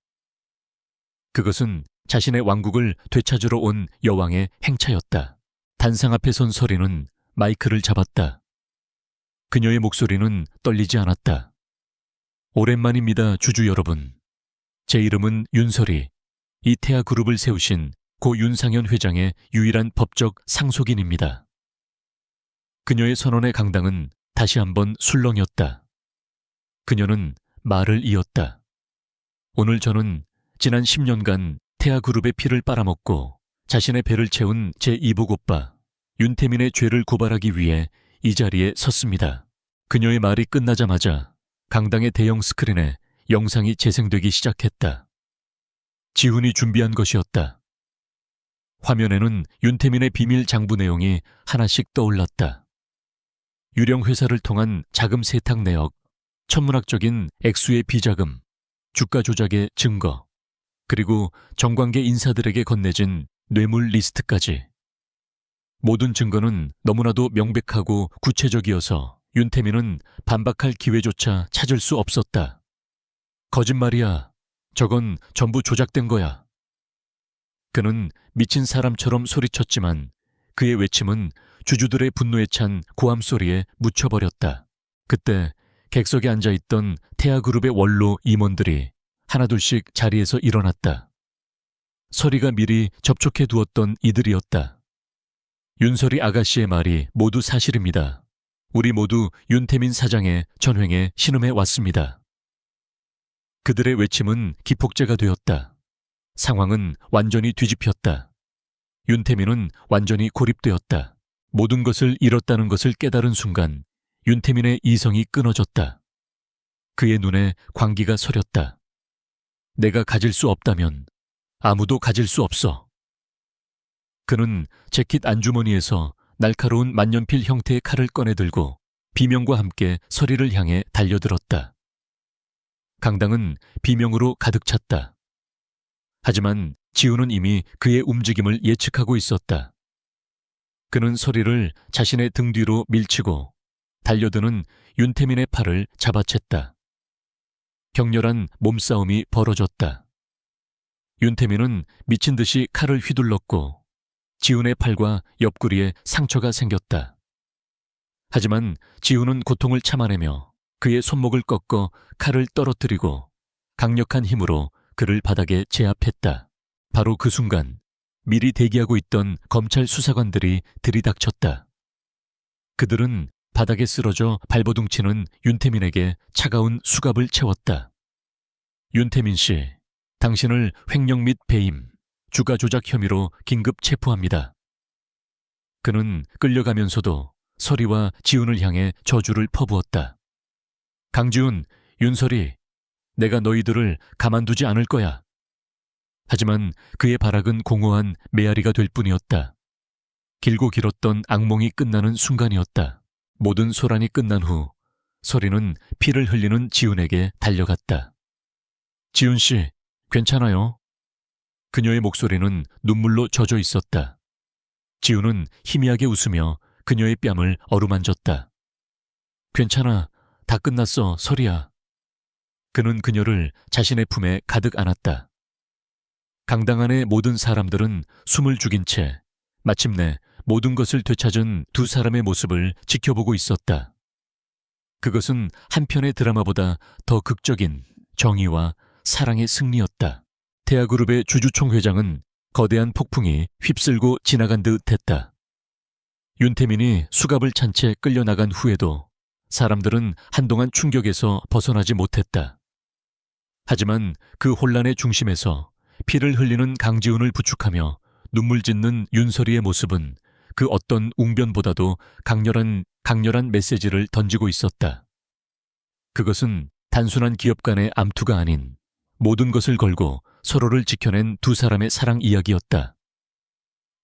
Speaker 1: 그것은 자신의 왕국을 되찾으러 온 여왕의 행차였다. 단상 앞에 선 서리는 마이크를 잡았다. 그녀의 목소리는 떨리지 않았다. 오랜만입니다, 주주 여러분. 제 이름은 윤설이, 이 태아그룹을 세우신 고 윤상현 회장의 유일한 법적 상속인입니다. 그녀의 선언의 강당은 다시 한번 술렁였다. 그녀는 말을 이었다. 오늘 저는 지난 10년간 태아그룹의 피를 빨아먹고 자신의 배를 채운 제2복 오빠 윤태민의 죄를 고발하기 위해 이 자리에 섰습니다. 그녀의 말이 끝나자마자 강당의 대형 스크린에 영상이 재생되기 시작했다. 지훈이 준비한 것이었다. 화면에는 윤태민의 비밀 장부 내용이 하나씩 떠올랐다. 유령 회사를 통한 자금 세탁 내역, 천문학적인 액수의 비자금, 주가 조작의 증거, 그리고 정관계 인사들에게 건네진 뇌물 리스트까지. 모든 증거는 너무나도 명백하고 구체적이어서 윤태민은 반박할 기회조차 찾을 수 없었다. 거짓말이야. 저건 전부 조작된 거야. 그는 미친 사람처럼 소리쳤지만 그의 외침은 주주들의 분노에 찬 고함 소리에 묻혀버렸다. 그때 객석에 앉아있던 태아그룹의 원로 임원들이 하나둘씩 자리에서 일어났다. 서리가 미리 접촉해 두었던 이들이었다. 윤서리 아가씨의 말이 모두 사실입니다. 우리 모두 윤태민 사장의 전횡에 신음해 왔습니다. 그들의 외침은 기폭제가 되었다. 상황은 완전히 뒤집혔다. 윤태민은 완전히 고립되었다. 모든 것을 잃었다는 것을 깨달은 순간 윤태민의 이성이 끊어졌다. 그의 눈에 광기가 서렸다. 내가 가질 수 없다면 아무도 가질 수 없어. 그는 재킷 안주머니에서 날카로운 만년필 형태의 칼을 꺼내들고 비명과 함께 서리를 향해 달려들었다. 강당은 비명으로 가득 찼다. 하지만 지훈은 이미 그의 움직임을 예측하고 있었다. 그는 서리를 자신의 등 뒤로 밀치고 달려드는 윤태민의 팔을 잡아챘다. 격렬한 몸싸움이 벌어졌다. 윤태민은 미친 듯이 칼을 휘둘렀고 지훈의 팔과 옆구리에 상처가 생겼다. 하지만 지훈은 고통을 참아내며 그의 손목을 꺾어 칼을 떨어뜨리고 강력한 힘으로 그를 바닥에 제압했다. 바로 그 순간 미리 대기하고 있던 검찰 수사관들이 들이닥쳤다. 그들은 바닥에 쓰러져 발버둥치는 윤태민에게 차가운 수갑을 채웠다. 윤태민 씨, 당신을 횡령 및 배임, 주가 조작 혐의로 긴급 체포합니다. 그는 끌려가면서도 서리와 지훈을 향해 저주를 퍼부었다. 강지훈, 윤서리, 내가 너희들을 가만두지 않을 거야. 하지만 그의 발악은 공허한 메아리가 될 뿐이었다. 길고 길었던 악몽이 끝나는 순간이었다. 모든 소란이 끝난 후 서리는 피를 흘리는 지훈에게 달려갔다. 지훈 씨, 괜찮아요? 그녀의 목소리는 눈물로 젖어 있었다. 지훈은 희미하게 웃으며 그녀의 뺨을 어루만졌다. 괜찮아, 다 끝났어, 서리야. 그는 그녀를 자신의 품에 가득 안았다. 강당 안의 모든 사람들은 숨을 죽인 채 마침내 모든 것을 되찾은 두 사람의 모습을 지켜보고 있었다. 그것은 한편의 드라마보다 더 극적인 정의와 사랑의 승리였다. 태아그룹의 주주총 회장은 거대한 폭풍이 휩쓸고 지나간 듯 했다. 윤태민이 수갑을 찬 채 끌려나간 후에도 사람들은 한동안 충격에서 벗어나지 못했다. 하지만 그 혼란의 중심에서 피를 흘리는 강지훈을 부축하며 눈물 짓는 윤서리의 모습은 그 어떤 웅변보다도 강렬한 메시지를 던지고 있었다. 그것은 단순한 기업 간의 암투가 아닌 모든 것을 걸고 서로를 지켜낸 두 사람의 사랑 이야기였다.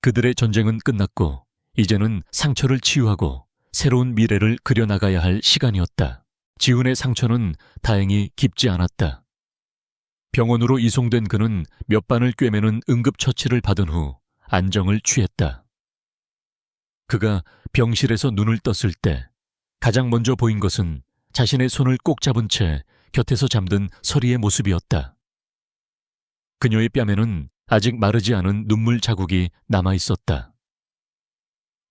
Speaker 1: 그들의 전쟁은 끝났고 이제는 상처를 치유하고 새로운 미래를 그려나가야 할 시간이었다. 지훈의 상처는 다행히 깊지 않았다. 병원으로 이송된 그는 몇 반을 꿰매는 응급처치를 받은 후 안정을 취했다. 그가 병실에서 눈을 떴을 때 가장 먼저 보인 것은 자신의 손을 꼭 잡은 채 곁에서 잠든 서리의 모습이었다. 그녀의 뺨에는 아직 마르지 않은 눈물 자국이 남아 있었다.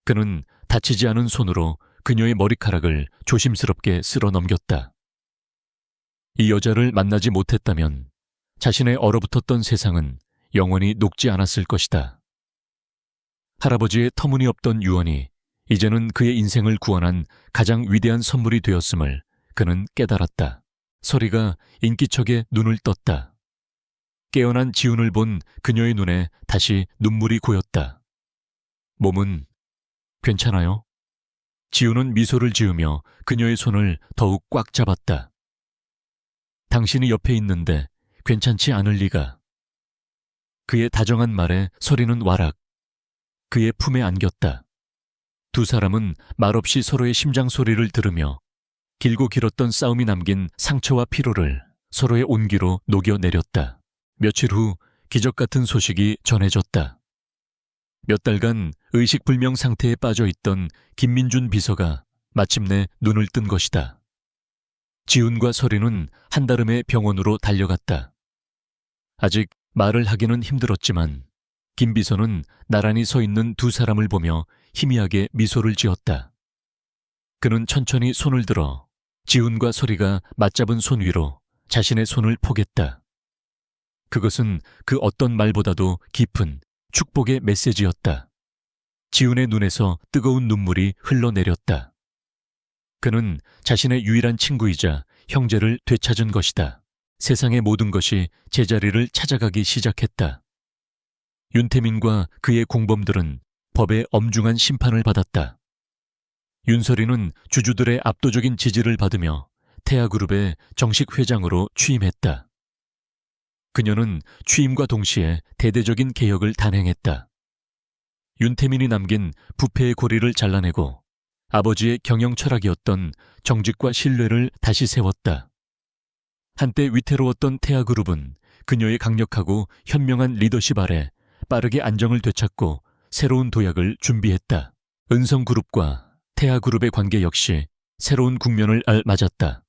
Speaker 1: 그는 다치지 않은 손으로 그녀의 머리카락을 조심스럽게 쓸어 넘겼다. 이 여자를 만나지 못했다면 자신의 얼어붙었던 세상은 영원히 녹지 않았을 것이다. 할아버지의 터무니없던 유언이 이제는 그의 인생을 구원한 가장 위대한 선물이 되었음을 그는 깨달았다. 서리가 인기척에 눈을 떴다. 깨어난 지훈을 본 그녀의 눈에 다시 눈물이 고였다. 몸은 괜찮아요? 지훈은 미소를 지으며 그녀의 손을 더욱 꽉 잡았다. 당신이 옆에 있는데 괜찮지 않을 리가. 그의 다정한 말에 서리는 와락. 그의 품에 안겼다. 두 사람은 말없이 서로의 심장 소리를 들으며 길고 길었던 싸움이 남긴 상처와 피로를 서로의 온기로 녹여내렸다. 며칠 후 기적 같은 소식이 전해졌다. 몇 달간 의식불명 상태에 빠져있던 김민준 비서가 마침내 눈을 뜬 것이다. 지훈과 서리는 한달음에 병원으로 달려갔다. 아직 말을 하기는 힘들었지만 김 비서는 나란히 서 있는 두 사람을 보며 희미하게 미소를 지었다. 그는 천천히 손을 들어 지훈과 서리가 맞잡은 손 위로 자신의 손을 포겠다. 그것은 그 어떤 말보다도 깊은 축복의 메시지였다. 지훈의 눈에서 뜨거운 눈물이 흘러내렸다. 그는 자신의 유일한 친구이자 형제를 되찾은 것이다. 세상의 모든 것이 제자리를 찾아가기 시작했다. 윤태민과 그의 공범들은 법의 엄중한 심판을 받았다. 윤설이는 주주들의 압도적인 지지를 받으며 태아그룹의 정식 회장으로 취임했다. 그녀는 취임과 동시에 대대적인 개혁을 단행했다. 윤태민이 남긴 부패의 고리를 잘라내고 아버지의 경영 철학이었던 정직과 신뢰를 다시 세웠다. 한때 위태로웠던 태아그룹은 그녀의 강력하고 현명한 리더십 아래 빠르게 안정을 되찾고 새로운 도약을 준비했다. 은성그룹과 태아그룹의 관계 역시 새로운 국면을 알맞았다.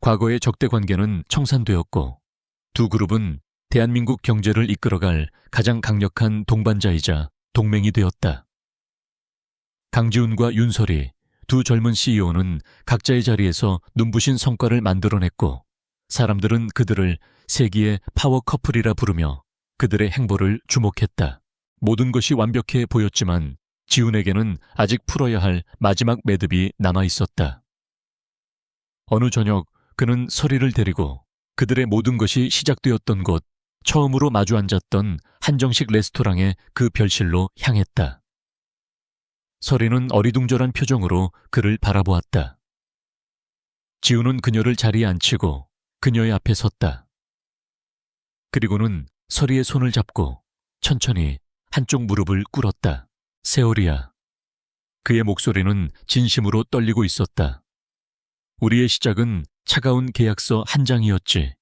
Speaker 1: 과거의 적대 관계는 청산되었고 두 그룹은 대한민국 경제를 이끌어갈 가장 강력한 동반자이자 동맹이 되었다. 강지훈과 윤설이 두 젊은 CEO는 각자의 자리에서 눈부신 성과를 만들어냈고 사람들은 그들을 세기의 파워 커플이라 부르며 그들의 행보를 주목했다. 모든 것이 완벽해 보였지만 지훈에게는 아직 풀어야 할 마지막 매듭이 남아있었다. 어느 저녁 그는 서리를 데리고 그들의 모든 것이 시작되었던 곳, 처음으로 마주 앉았던 한정식 레스토랑의 그 별실로 향했다. 서리는 어리둥절한 표정으로 그를 바라보았다. 지훈은 그녀를 자리에 앉히고 그녀의 앞에 섰다. 그리고는 서리의 손을 잡고 천천히 한쪽 무릎을 꿇었다. 세월이야. 그의 목소리는 진심으로 떨리고 있었다. 우리의 시작은 차가운 계약서 한 장이었지.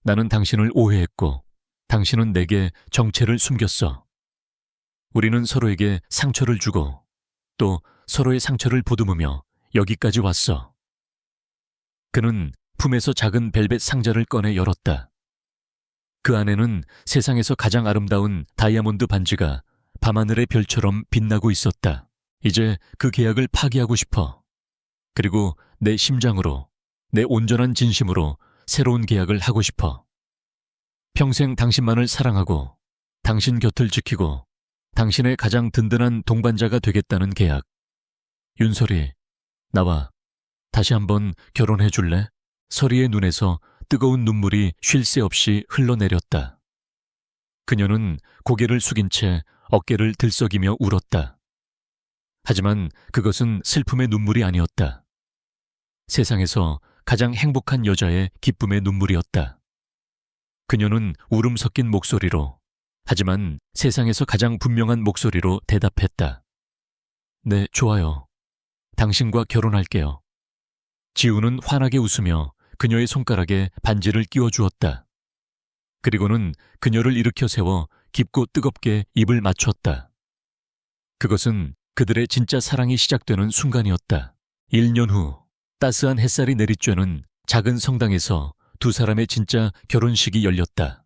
Speaker 1: 나는 당신을 오해했고 당신은 내게 정체를 숨겼어. 우리는 서로에게 상처를 주고 또 서로의 상처를 보듬으며 여기까지 왔어. 그는 품에서 작은 벨벳 상자를 꺼내 열었다. 그 안에는 세상에서 가장 아름다운 다이아몬드 반지가 밤하늘의 별처럼 빛나고 있었다. 이제 그 계약을 파기하고 싶어. 그리고 내 심장으로, 내 온전한 진심으로 새로운 계약을 하고 싶어. 평생 당신만을 사랑하고 당신 곁을 지키고 당신의 가장 든든한 동반자가 되겠다는 계약. 윤설이, 나와 다시 한번 결혼해 줄래? 서리의 눈에서 뜨거운 눈물이 쉴 새 없이 흘러내렸다. 그녀는 고개를 숙인 채 어깨를 들썩이며 울었다. 하지만 그것은 슬픔의 눈물이 아니었다. 세상에서 가장 행복한 여자의 기쁨의 눈물이었다. 그녀는 울음 섞인 목소리로, 하지만 세상에서 가장 분명한 목소리로 대답했다. 네, 좋아요. 당신과 결혼할게요. 지우는 환하게 웃으며 그녀의 손가락에 반지를 끼워주었다. 그리고는 그녀를 일으켜 세워 깊고 뜨겁게 입을 맞췄다. 그것은 그들의 진짜 사랑이 시작되는 순간이었다. 1년 후 따스한 햇살이 내리쬐는 작은 성당에서 두 사람의 진짜 결혼식이 열렸다.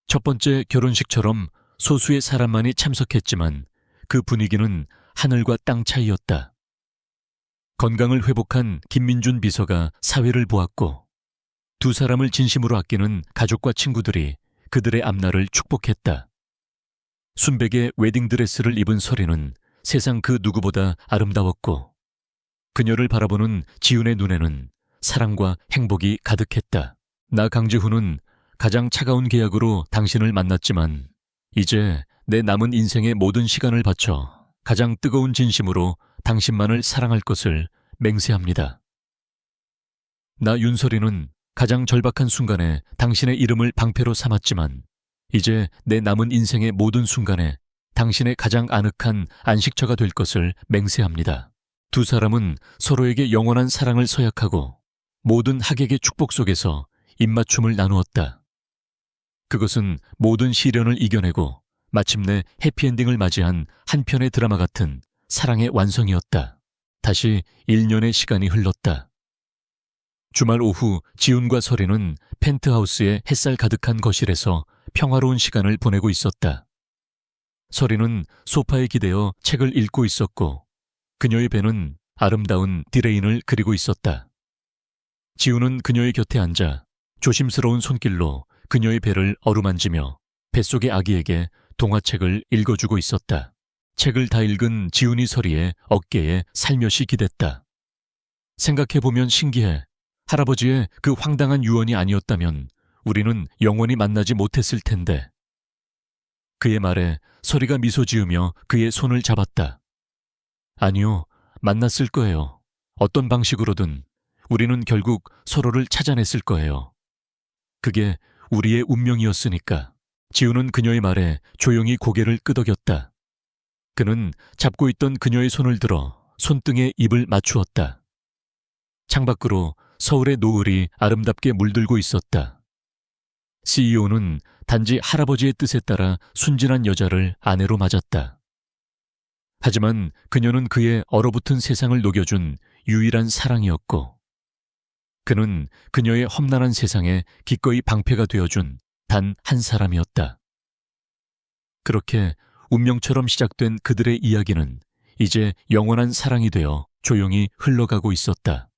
Speaker 1: 첫 번째 결혼식처럼 소수의 사람만이 참석했지만 그 분위기는 하늘과 땅 차이였다. 건강을 회복한 김민준 비서가 사회를 보았고 두 사람을 진심으로 아끼는 가족과 친구들이 그들의 앞날을 축복했다. 순백의 웨딩드레스를 입은 서리는 세상 그 누구보다 아름다웠고 그녀를 바라보는 지훈의 눈에는 사랑과 행복이 가득했다. 나 강지훈은 가장 차가운 계약으로 당신을 만났지만 이제 내 남은 인생의 모든 시간을 바쳐 가장 뜨거운 진심으로 당신만을 사랑할 것을 맹세합니다. 나 윤설이는 가장 절박한 순간에 당신의 이름을 방패로 삼았지만 이제 내 남은 인생의 모든 순간에 당신의 가장 아늑한 안식처가 될 것을 맹세합니다. 두 사람은 서로에게 영원한 사랑을 서약하고 모든 하객의 축복 속에서 입맞춤을 나누었다. 그것은 모든 시련을 이겨내고 마침내 해피엔딩을 맞이한 한 편의 드라마 같은 사랑의 완성이었다. 다시 1년의 시간이 흘렀다. 주말 오후 지훈과 설이는 펜트하우스의 햇살 가득한 거실에서 평화로운 시간을 보내고 있었다. 설이는 소파에 기대어 책을 읽고 있었고 그녀의 배는 아름다운 디레인을 그리고 있었다. 지훈은 그녀의 곁에 앉아 조심스러운 손길로 그녀의 배를 어루만지며 뱃속의 아기에게 동화책을 읽어주고 있었다. 책을 다 읽은 지훈이 설이의 어깨에 살며시 기댔다. 생각해보면 신기해. 할아버지의 그 황당한 유언이 아니었다면 우리는 영원히 만나지 못했을 텐데. 그의 말에 설이가 미소 지으며 그의 손을 잡았다. 아니요, 만났을 거예요. 어떤 방식으로든 우리는 결국 서로를 찾아냈을 거예요. 그게 우리의 운명이었으니까. 지훈은 그녀의 말에 조용히 고개를 끄덕였다. 그는 잡고 있던 그녀의 손을 들어 손등에 입을 맞추었다. 창밖으로 서울의 노을이 아름답게 물들고 있었다. CEO는 단지 할아버지의 뜻에 따라 순진한 여자를 아내로 맞았다. 하지만 그녀는 그의 얼어붙은 세상을 녹여준 유일한 사랑이었고 그는 그녀의 험난한 세상에 기꺼이 방패가 되어준 단 한 사람이었다. 그렇게 운명처럼 시작된 그들의 이야기는 이제 영원한 사랑이 되어 조용히 흘러가고 있었다.